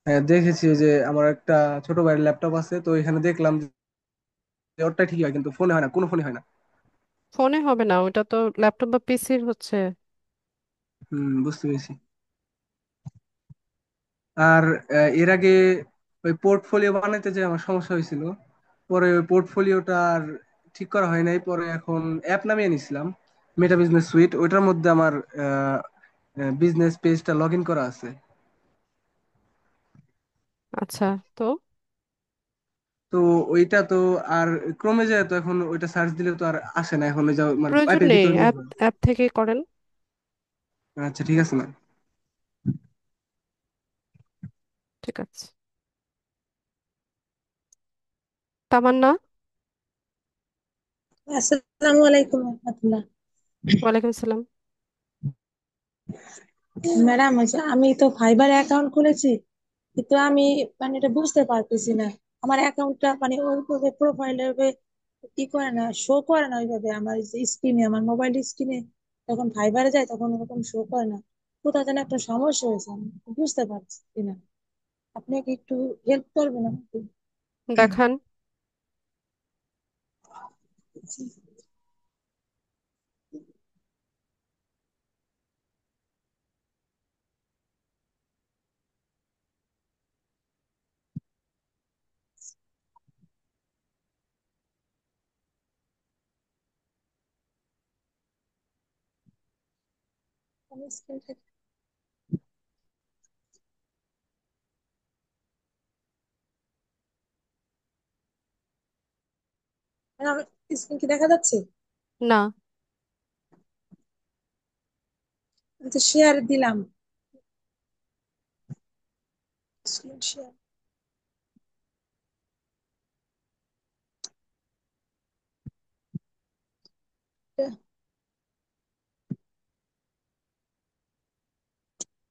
হ্যাঁ, দেখেছি যে আমার একটা ছোট ভাইয়ের ল্যাপটপ আছে, তো এখানে দেখলাম যে ওরটা ঠিকই হয় কিন্তু ফোনে হয় না, কোনো ফোনে হয় না। ফোনে হবে না, ওইটা তো ল্যাপটপ বা পিসির হচ্ছে। বুঝতে পেরেছি। আর এর আগে ওই পোর্টফোলিও বানাইতে যে আমার সমস্যা হয়েছিল, পরে ওই পোর্টফোলিওটা আর ঠিক করা হয় নাই, পরে এখন অ্যাপ নামিয়ে নিছিলাম, মেটা বিজনেস সুইট, ওইটার মধ্যে আমার বিজনেস পেজটা লগ ইন করা আছে। আচ্ছা, তো তো ওইটা তো আর ক্রমে যায় তো এখন ওইটা সার্চ দিলে তো আর আসে না, এখন ওই যে মানে প্রয়োজন অ্যাপের নেই, ভিতরে নিয়ে অ্যাপ যায়। অ্যাপ থেকে করেন। আচ্ছা ঠিক আছে না। ঠিক আছে। তামান্না। আসসালামু আলাইকুম রহমতুল্লাহ। ওয়ালাইকুম সালাম। ম্যাডাম, আমি তো ফাইবার অ্যাকাউন্ট খুলেছি, কিন্তু আমি মানে এটা বুঝতে পারতেছি না। আমার অ্যাকাউন্টটা মানে ওইভাবে প্রোফাইলে কি করে না, শো করে না ওইভাবে আমার স্ক্রিনে, আমার মোবাইল স্ক্রিনে যখন ফাইবারে যায় তখন ওরকম শো করে না। কোথাও যেন একটা সমস্যা হয়েছে, আমি বুঝতে পারছি না। আপনি কি একটু হেল্প করবেন আমাকে? দেখান। আমি স্ক্রিন স্ক্রিন কি দেখা যাচ্ছে? না। আচ্ছা, শেয়ার দিলাম। Screen share.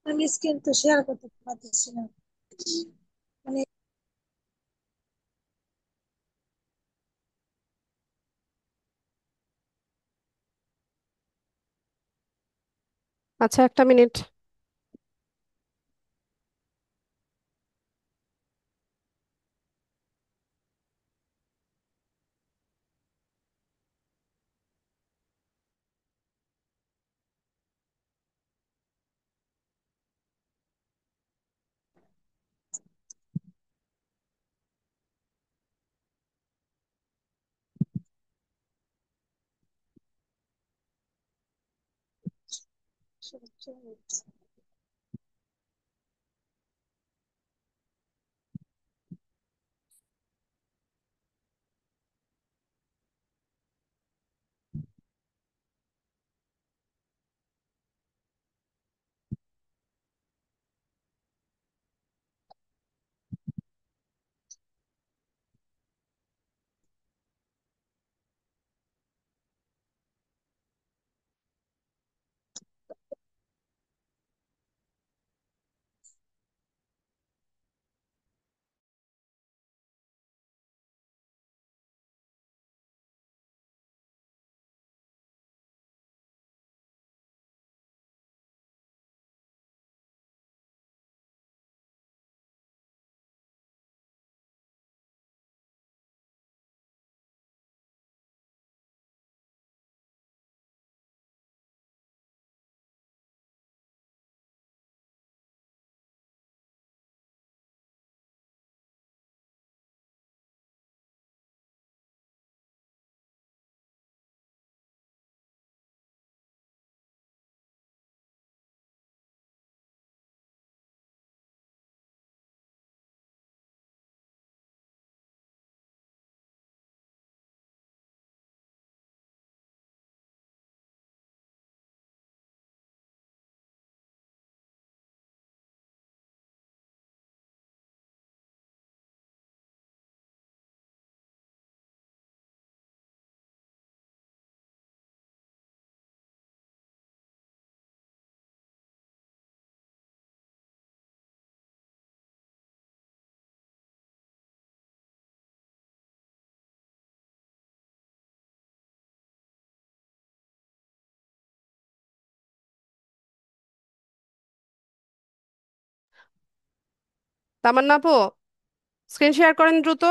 আমি স্ক্রিন তো শেয়ার করতে পারতেছি না, মানে আচ্ছা, একটা মিনিট। তামান্না আপু, স্ক্রিন শেয়ার করেন দ্রুত।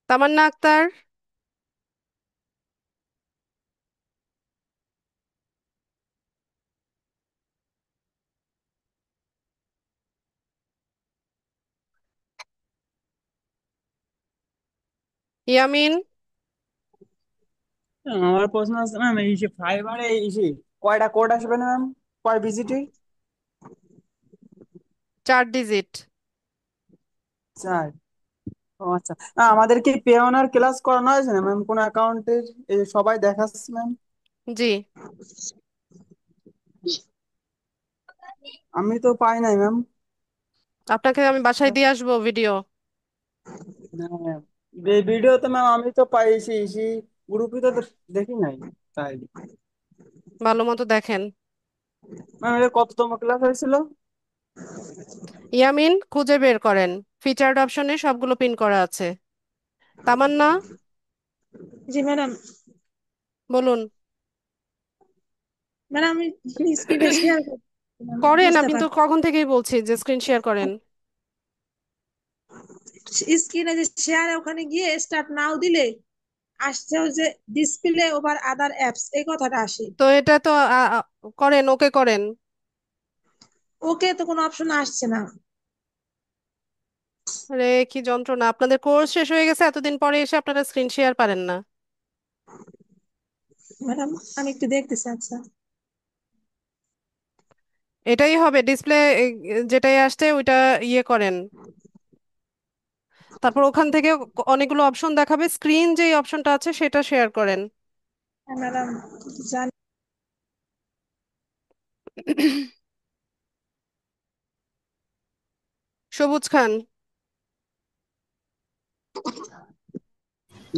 তামান্না আক্তার। ইয়ামিন। আমার প্রশ্ন আছে ম্যাম, এই যে ফাইবারে এই যে কয়টা কোড আসবে না ম্যাম, কয় ভিজিটে? 4 ডিজিট। চার। ও আচ্ছা। আমাদের কি পে অনার ক্লাস করানো হয়েছে না ম্যাম কোন অ্যাকাউন্টের? এই সবাই দেখাচ্ছে ম্যাম। জি। আমি তো পাই নাই ম্যাম। আপনাকে আমি বাসায় দিয়ে আসবো ভিডিও। হ্যাঁ, এই ভিডিওতে ম্যাম আমি তো পাইছি গ্রুপে তো দেখি নাই। তাই ভালো মতো দেখেন। ম্যাম, এটা কততম ক্লাস হয়েছিল? ইয়ামিন, খুঁজে বের করেন। ফিচার্ড অপশনে সবগুলো পিন করা আছে। তামান্না, জি ম্যাডাম। বলুন। ম্যাডাম আমি স্ক্রিনটা শেয়ার করতে করেন, বুঝতে আমি তো পারছি। কখন থেকেই বলছি যে স্ক্রিন শেয়ার করেন। স্ক্রিনে যে শেয়ার, ওখানে গিয়ে স্টার্ট নাও দিলে আসছে ওই যে ডিসপ্লে ওভার আদার অ্যাপস, এই কথাটা আসে। তো এটা তো করেন, ওকে করেন। ওকে তো কোনো অপশন আসছে না। আরে কি যন্ত্রণা, আপনাদের কোর্স শেষ হয়ে গেছে, এতদিন পরে এসে আপনারা স্ক্রিন শেয়ার পারেন না। ম্যাডাম আমি একটু দেখতেছি। আচ্ছা এটাই হবে ডিসপ্লে, যেটাই আসছে ওইটা ইয়ে করেন। তারপর ওখান থেকে অনেকগুলো অপশন দেখাবে, স্ক্রিন যেই অপশনটা আছে সেটা শেয়ার করেন। হ্যাঁ ম্যাডাম জানি। সবুজ খান,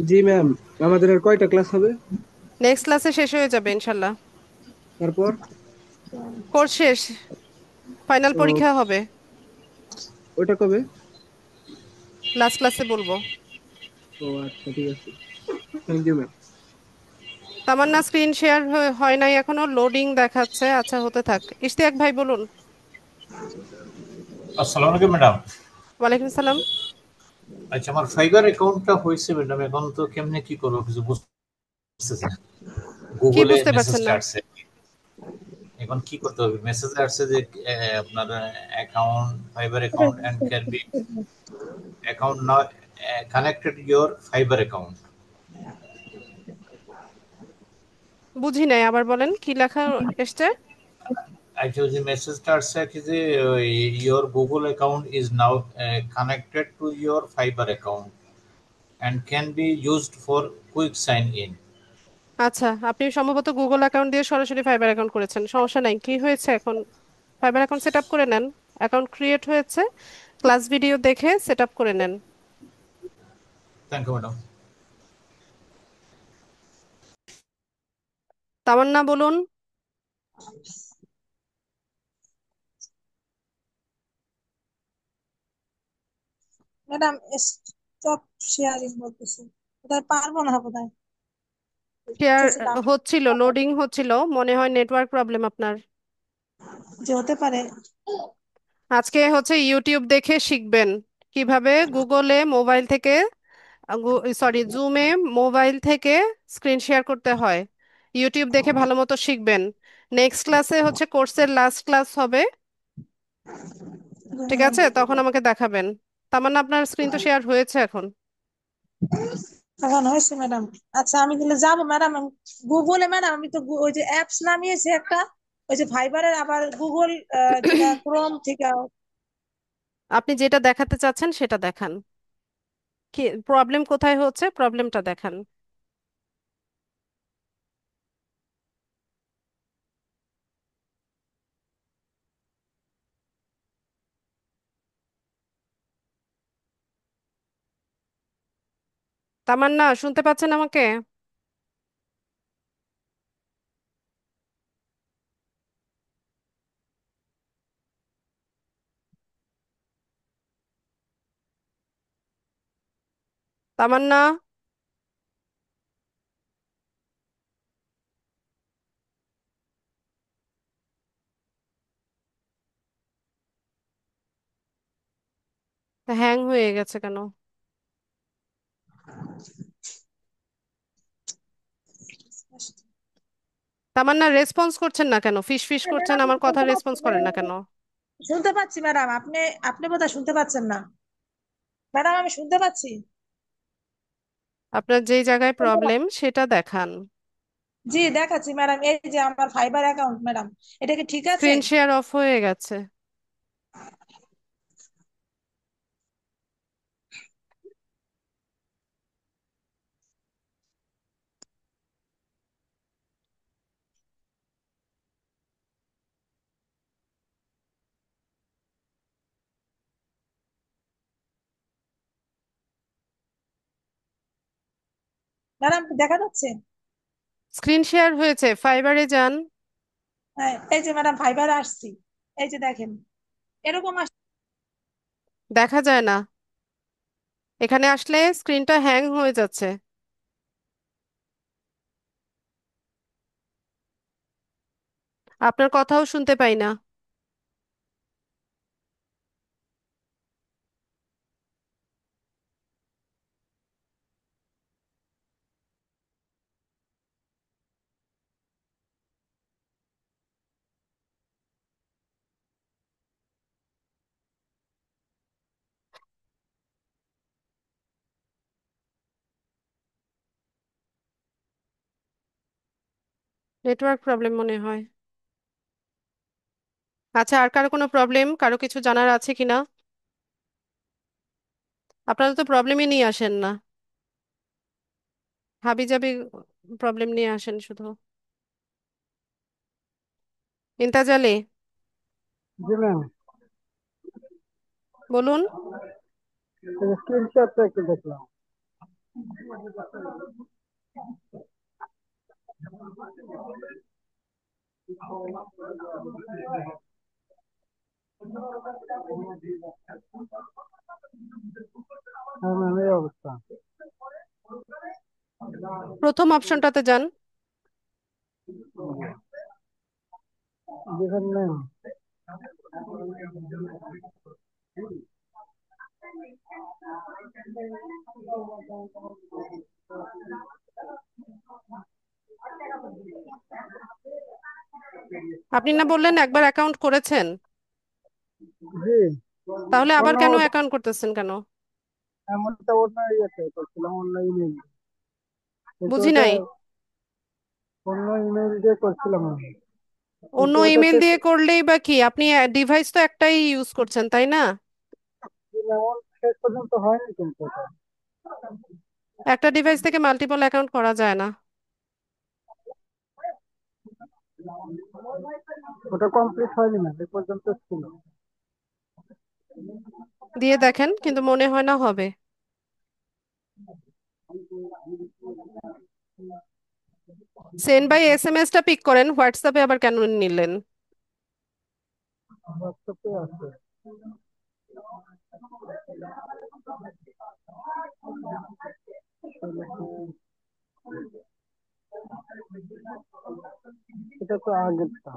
জি ম্যাম, আমাদের আর কয়টা ক্লাস হবে? নেক্সট ক্লাসে শেষ হয়ে যাবে ইনশাল্লাহ। তারপর? কোর্স শেষ, ফাইনাল ও, পরীক্ষা হবে। ওটা কবে? লাস্ট ক্লাসে বলবো। ও আচ্ছা, ঠিক আছে। Thank you ma'am. Tamanna screen share হয় নাই এখনো, লোডিং দেখাচ্ছে। আচ্ছা হতে থাক। ইশতিয়াক ভাই বলুন। আসসালামু আলাইকুম ম্যাডাম। ওয়ালাইকুম সালাম। আচ্ছা, আমার ফাইবার অ্যাকাউন্টটা হয়েছে ম্যাডাম, এখন তো কেমনে কি করবো কিছু বুঝতেছি না। কি গুগলে বুঝতে পারছেন মেসেজটা না? আসছে, এখন কি করতে হবে? মেসেজে আসছে যে আপনার account, fibre account and can be account now connected your fibre account. বুঝি নাই, আবার বলেন কি লেখা এসছে। অ্যাকচুয়ালি যে মেসেজটা আসছে কি যে your Google account is now connected to your fibre account and can be used for quick sign in. আচ্ছা, আপনি সম্ভবত গুগল অ্যাকাউন্ট দিয়ে সরাসরি ফাইবার অ্যাকাউন্ট করেছেন, সমস্যা নাই। কি হয়েছে এখন? ফাইবার অ্যাকাউন্ট সেট আপ করে নেন। অ্যাকাউন্ট ক্রিয়েট হয়েছে, ক্লাস ভিডিও দেখে সেট আপ করে নেন। Thank you, madam. তামান্না বলুন। ম্যাডাম স্টপ শেয়ারিং বলতেছে, কোথায় পারবো না কোথায় শেয়ার চেয়েছিলাম হচ্ছিল, লোডিং হচ্ছিল, মনে হয় নেটওয়ার্ক প্রবলেম আপনার। যে হতে পারে। আজকে হচ্ছে ইউটিউব দেখে শিখবেন কিভাবে গুগলে মোবাইল থেকে, সরি জুমে মোবাইল থেকে স্ক্রিন শেয়ার করতে হয়। ইউটিউব দেখে ভালো মতো শিখবেন। নেক্সট ক্লাসে হচ্ছে কোর্সের লাস্ট ক্লাস হবে, ঠিক আছে? তখন আমাকে দেখাবেন। তার মানে আপনার স্ক্রিন তো শেয়ার হয়েছে এখন। এখন হয়েছে ম্যাডাম। আচ্ছা আমি তাহলে যাবো ম্যাডাম গুগলে। ম্যাডাম আমি তো ওই যে অ্যাপস নামিয়েছি একটা, ওই যে ফাইবারের, আবার গুগল যেটা ক্রোম থেকে। আপনি যেটা দেখাতে চাচ্ছেন সেটা দেখান। কি প্রবলেম, কোথায় হচ্ছে প্রবলেমটা দেখান। তামান্না শুনতে পাচ্ছেন আমাকে? তামান্না, হ্যাং হয়ে গেছে কেন? তামান্না রেসপন্স করছেন না কেন? ফিস ফিস করছেন, ম্যাডাম আমার কথা শুনতে পাচ্ছি, রেসপন্স করেন না কেন? শুনতে পাচ্ছি ম্যাডাম। আপনি আপনি বোধহয় শুনতে পাচ্ছেন না। ম্যাডাম আমি শুনতে পাচ্ছি। আপনার যেই জায়গায় শুনতে প্রবলেম পাচ্ছি। সেটা দেখান। জি দেখাচ্ছি ম্যাডাম, এই যে আমার ফাইবার অ্যাকাউন্ট ম্যাডাম, এটা কি ঠিক আছে? স্ক্রিন শেয়ার অফ হয়ে গেছে। ম্যাডাম দেখা যাচ্ছে? স্ক্রিন শেয়ার হয়েছে, ফাইবারে যান। হ্যাঁ এই যে ম্যাডাম ফাইবার আসছি, এই যে দেখেন এরকম দেখা যায় না, এখানে আসলে স্ক্রিনটা হ্যাং হয়ে যাচ্ছে। আপনার কথাও শুনতে পাই না। নেটওয়ার্ক প্রবলেম মনে হয়। আচ্ছা, আর কারো কোনো প্রবলেম, কারো কিছু জানার আছে কিনা? আপনারা তো প্রবলেমই নিয়ে আসেন না, হাবিজাবি প্রবলেম নিয়ে আসেন শুধু। ইন্তাজ আলী, জি ম্যাম, বলুন। স্ক্রিনশটটা একটু দেখলাম। হ্যাঁ ম্যাম, এই অবস্থা। প্রথম অপশনটাতে যান। দেখেন ম্যাম, আপনি না বললেন একবার অ্যাকাউন্ট করেছেন? জি, তাহলে আবার অন্য কেন অ্যাকাউন্ট করতেছেন কেন? এমনটা অন্য ইয়েতে করছিলাম, অন্য ইমেল, কিন্তু বুঝি ওটা নাই। অন্য ইমেল দিয়ে করছিলাম আমি, অন্য কিন্তু ইমেল ওটাতে দিয়ে করলেই বা কি, আপনি ডিভাইস তো একটাই ইউজ করছেন, তাই না? এমন শেষ পর্যন্ত হয়নি কিন্তু ওটা। একটা ডিভাইস থেকে মাল্টিপল অ্যাকাউন্ট করা যায় না। ওটা কমপ্লিট হয়নি না, এ পর্যন্ত ছিল। দিয়ে দেখেন, কিন্তু মনে হয় না হবে। সেন্ড বাই এসএমএস টা পিক করেন, হোয়াটসঅ্যাপে আবার কেন নিলেন? হোয়াটসঅ্যাপে আছে। এটা তো আগেরটা।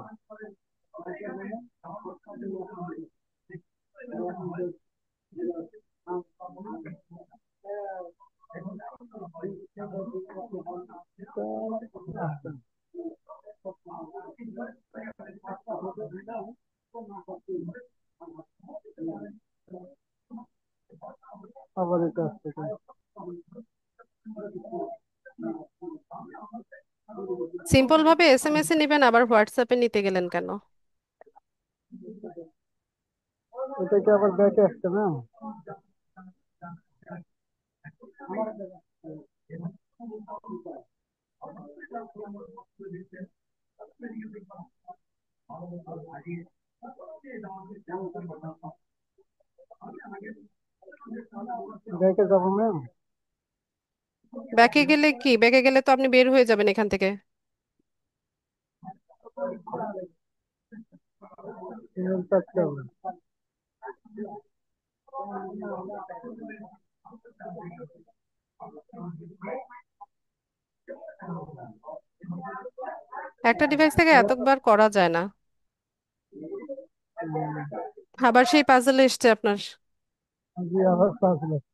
আবার এটা আসছে কেন? সিম্পল ভাবে এসএমএস এ নেবেন, আবার হোয়াটসঅ্যাপে নিতে গেলেন কেন? এটা কি আবার ব্যাকে আসছে না? ব্যাকে যাবো ম্যাম? ব্যাকে গেলে কি, ব্যাকে গেলে তো আপনি বের হয়ে যাবেন এখান থেকে। ইমেল চাচ্ছে হবে। একটা ডিভাইস থেকে এতবার করা যায় না। আবার সেই পাজলে এসছে আপনার। জি, আবার পাসওয়ার্ড।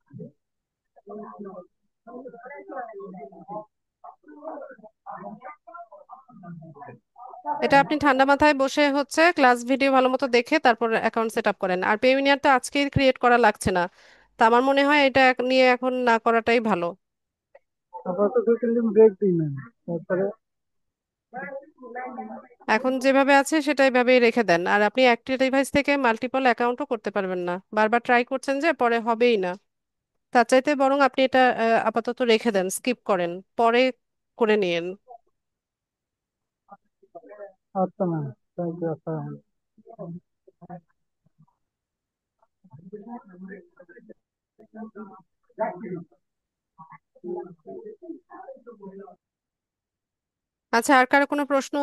এটা আপনি ঠান্ডা মাথায় বসে হচ্ছে ক্লাস ভিডিও ভালো মতো দেখে তারপর অ্যাকাউন্ট সেট আপ করেন। আর পেউনিয়ার তো আজকেই ক্রিয়েট করা লাগছে না। তা আমার মনে হয় এটা নিয়ে এখন না করাটাই ভালো। আপাতত 2-3 দিন ব্রেক দিই ম্যাম, তারপরে। এখন যেভাবে আছে সেটাই ভাবেই রেখে দেন। আর আপনি একটা ডিভাইস থেকে মাল্টিপল অ্যাকাউন্টও করতে পারবেন না, বারবার ট্রাই করছেন যে, পরে হবেই না। তার চাইতে বরং আপনি এটা আপাতত রেখে দেন, স্কিপ করেন, পরে করে নিয়েন। আচ্ছা ম্যাম, থ্যাংক ইউ। আচ্ছা। আচ্ছা, আর কারো কোনো প্রশ্ন?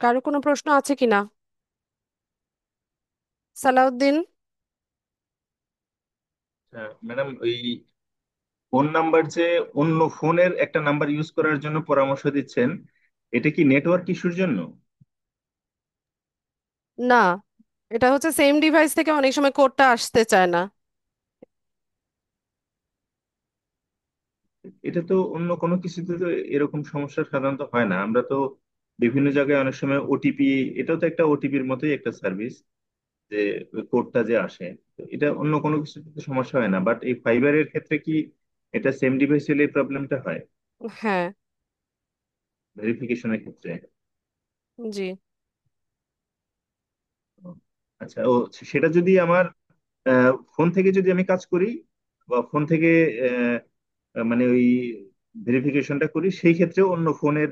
কারো কোনো প্রশ্ন আছে কিনা? সালাউদ্দিন। ম্যাডাম, ওই ফোন নাম্বার যে অন্য ফোনের একটা নাম্বার ইউজ করার জন্য পরামর্শ দিচ্ছেন, এটা কি নেটওয়ার্ক ইস্যুর জন্য? না, এটা হচ্ছে সেম ডিভাইস থেকে অনেক সময় কোডটা আসতে চায় না। এটা তো অন্য কোনো কিছুতে তো এরকম সমস্যা সাধারণত হয় না। আমরা তো বিভিন্ন জায়গায় অনেক সময় ওটিপি, এটাও তো একটা ওটিপির মতোই একটা সার্ভিস। যে কোডটা যে আসে, তো এটা অন্য কোনো কিছুতে তো সমস্যা হয় না, বাট এই ফাইবারের ক্ষেত্রে কি এটা সেম ডিভাইস হলে এই প্রবলেমটা হয় হ্যাঁ। ভেরিফিকেশনের ক্ষেত্রে? জি। ও, আচ্ছা। ও, সেটা যদি আমার ফোন থেকে যদি আমি কাজ করি বা ফোন থেকে আহ, মানে ওই ভেরিফিকেশনটা করি, সেই ক্ষেত্রে অন্য ফোনের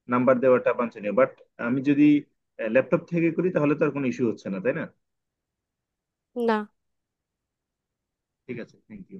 নাম্বার দেওয়াটা বাঞ্ছনীয়, বাট আমি যদি ল্যাপটপ থেকে করি তাহলে তো আর কোনো ইস্যু হচ্ছে না, তাই না? না। ঠিক আছে, থ্যাংক ইউ।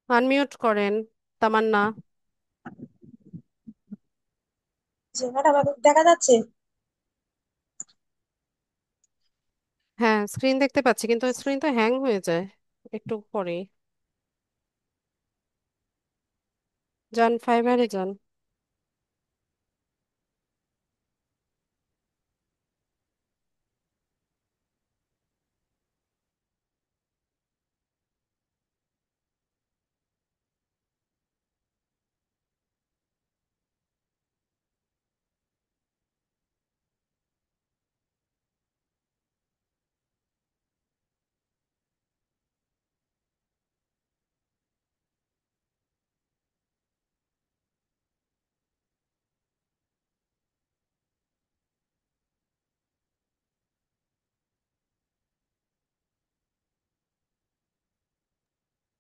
আনমিউট করেন তামান্না। যে ম্যাডাম এখন দেখা যাচ্ছে? হ্যাঁ, স্ক্রিন দেখতে পাচ্ছি, কিন্তু স্ক্রিন তো হ্যাং হয়ে যায় একটু পরে। যান, ফাইবারে যান।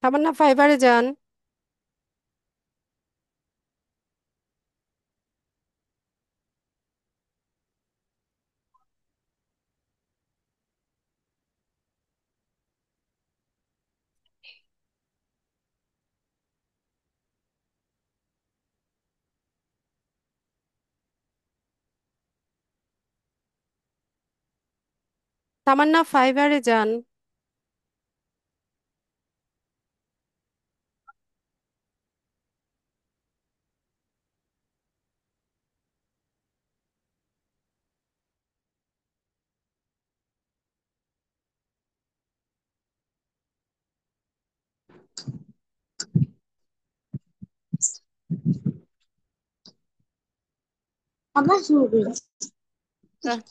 তামান্না, ফাইবারে যান। তামান্না, ফাইবারে যান। আবার শুরু করেছি। তা-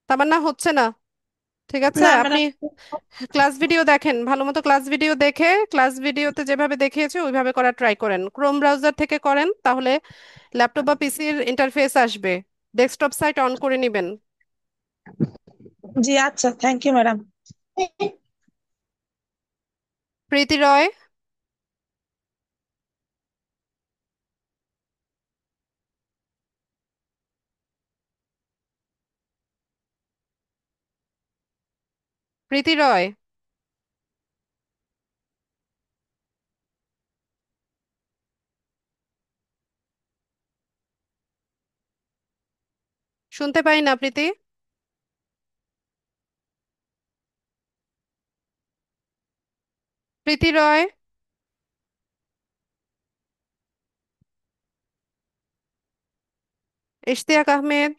তামান্না, হচ্ছে না। ঠিক আছে, না আপনি ম্যাডাম। ক্লাস ভিডিও দেখেন, ভালো মতো ক্লাস ভিডিও দেখে ক্লাস ভিডিওতে যেভাবে দেখিয়েছে ওইভাবে করার ট্রাই করেন। ক্রোম ব্রাউজার থেকে করেন, তাহলে ল্যাপটপ বা পিসির ইন্টারফেস আসবে। ডেস্কটপ সাইট অন করে নেবেন। জি আচ্ছা, থ্যাংক ইউ ম্যাডাম। প্রীতি রয়। প্রীতি রয়, শুনতে পাই না প্রীতি। প্রীতি রয়। ইশতিয়াক আহমেদ।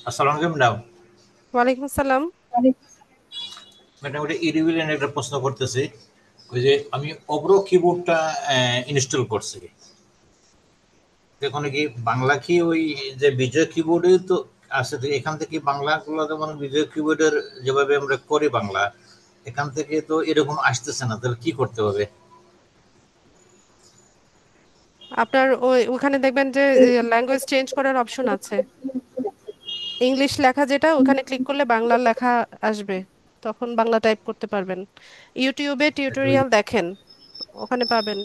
আসসালামু আলাইকুম ম্যাডাম। ওয়ালাইকুম আসসালাম। ম্যাডাম, ওটা ইরিভিলেন একটা প্রশ্ন করতেছি। ওই যে আমি অব্রো কিবোর্ডটা ইনস্টল করছি, এখন কি বাংলা কি ওই যে বিজয় কিবোর্ডে তো আছে, তো এখান থেকে বাংলাগুলো যেমন বিজয় কিবোর্ডের যেভাবে আমরা করি বাংলা, এখান থেকে তো এরকম আসতেছে না, তাহলে কি করতে হবে? আপনার ওখানে দেখবেন যে ল্যাঙ্গুয়েজ চেঞ্জ করার অপশন আছে। ইংলিশ লেখা যেটা, ওখানে ক্লিক করলে বাংলা লেখা আসবে, তখন বাংলা টাইপ করতে পারবেন। ইউটিউবে নাকি ওই টিউটোরিয়াল দেখেন, ওখানে পাবেন।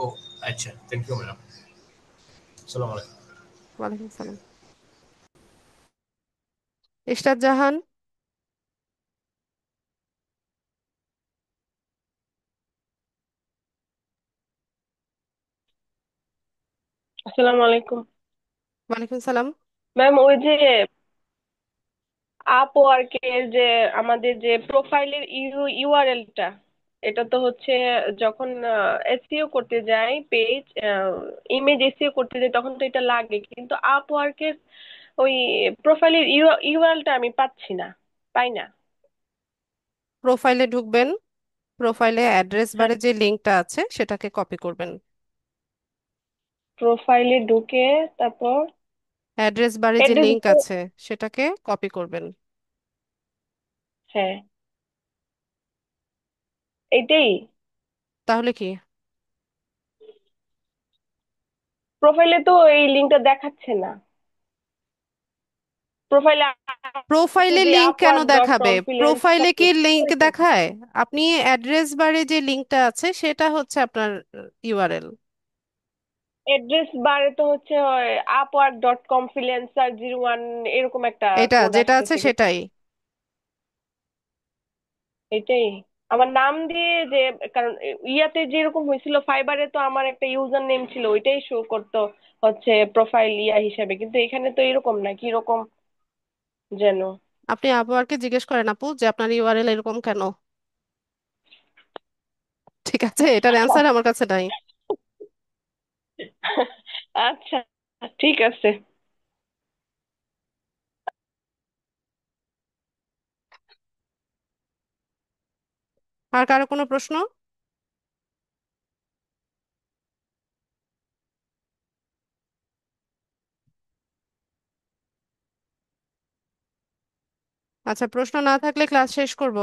ও, আচ্ছা, থ্যাংক ইউ ম্যাডাম। আসসালামু আলাইকুম। ওয়ালাইকুম সালাম। ইশরাত জাহান। আসসালামু আলাইকুম। ওয়ালাইকুম সালাম। ম্যাম, ওই যে আপওয়ার্কের যে আমাদের যে প্রোফাইলের ইউআরএলটা, এটা তো হচ্ছে যখন এসইও করতে যাই পেজ, ইমেজ এসইও করতে যাই তখন তো এটা লাগে, কিন্তু আপওয়ার্কের ওই প্রোফাইলের ইউআরএলটা আমি পাচ্ছি না, পাই না। প্রোফাইলে ঢুকবেন, প্রোফাইলে অ্যাড্রেস হ্যাঁ, বারে যে লিঙ্কটা আছে সেটাকে কপি করবেন। প্রোফাইলে ঢুকে তারপর অ্যাড্রেস বারে যে অ্যাড্রেস। লিঙ্ক আছে সেটাকে কপি করবেন। হ্যাঁ, এইটাই। তাহলে কি? প্রোফাইলে তো এই লিঙ্কটা দেখাচ্ছে না। প্রোফাইলে আছে প্রোফাইলে যে লিংক কেন আপওয়ার্ক ডট দেখাবে? কম ফ্রিল্যান্সার। প্রোফাইলে কি লিংক দেখায়? আপনি অ্যাড্রেস বারে যে লিংকটা আছে সেটা হচ্ছে আপনার ইউআরএল। অ্যাড্রেস বারে তো হচ্ছে আপওয়ার্ক ডট কম ফ্রিল্যান্সার 01 এরকম একটা এটা কোড যেটা আছে আসতেছে, কিন্তু সেটাই। এটাই আমার নাম দিয়ে যে, কারণ ইয়াতে যেরকম হয়েছিল ফাইবারে তো আমার একটা ইউজার নেম ছিল, ওইটাই শো করতো হচ্ছে প্রোফাইল ইয়া হিসেবে, কিন্তু এখানে তো এরকম না, কি রকম যেন। আপনি আপওয়ার্কে জিজ্ঞেস করেন আপু যে আপনার ইউআরএল এরকম কেন। ঠিক আছে, এটার অ্যান্সার আমার কাছে নাই। আচ্ছা, ঠিক আছে। আর কারো কোনো প্রশ্ন? আচ্ছা, প্রশ্ন না থাকলে ক্লাস শেষ করব।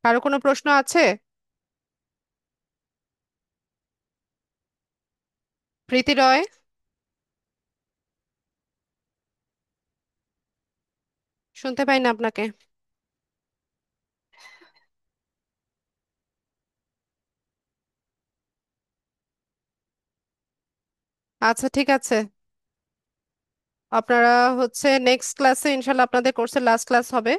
কারো কোনো প্রশ্ন আছে? প্রীতি রয়, শুনতে পাই না আপনাকে। আচ্ছা, ঠিক আছে। আপনারা হচ্ছে নেক্সট ক্লাসে ইনশাল্লাহ আপনাদের কোর্সের লাস্ট ক্লাস হবে।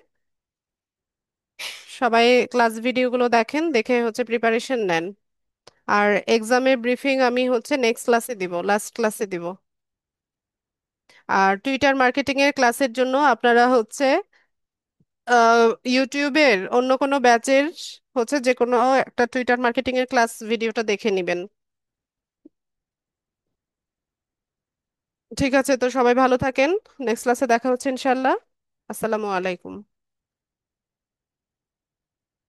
সবাই ক্লাস ভিডিওগুলো দেখেন, দেখে হচ্ছে প্রিপারেশন নেন। আর এক্সামের ব্রিফিং আমি হচ্ছে নেক্সট ক্লাসে দিব, লাস্ট ক্লাসে দিব। আর টুইটার মার্কেটিং এর ক্লাসের জন্য আপনারা হচ্ছে ইউটিউবের অন্য কোনো ব্যাচের হচ্ছে যে কোনো একটা টুইটার মার্কেটিং এর ক্লাস ভিডিওটা দেখে নেবেন। ঠিক আছে, তো সবাই ভালো থাকেন। নেক্সট ক্লাসে দেখা হচ্ছে ইনশাল্লাহ। আসসালামু আলাইকুম।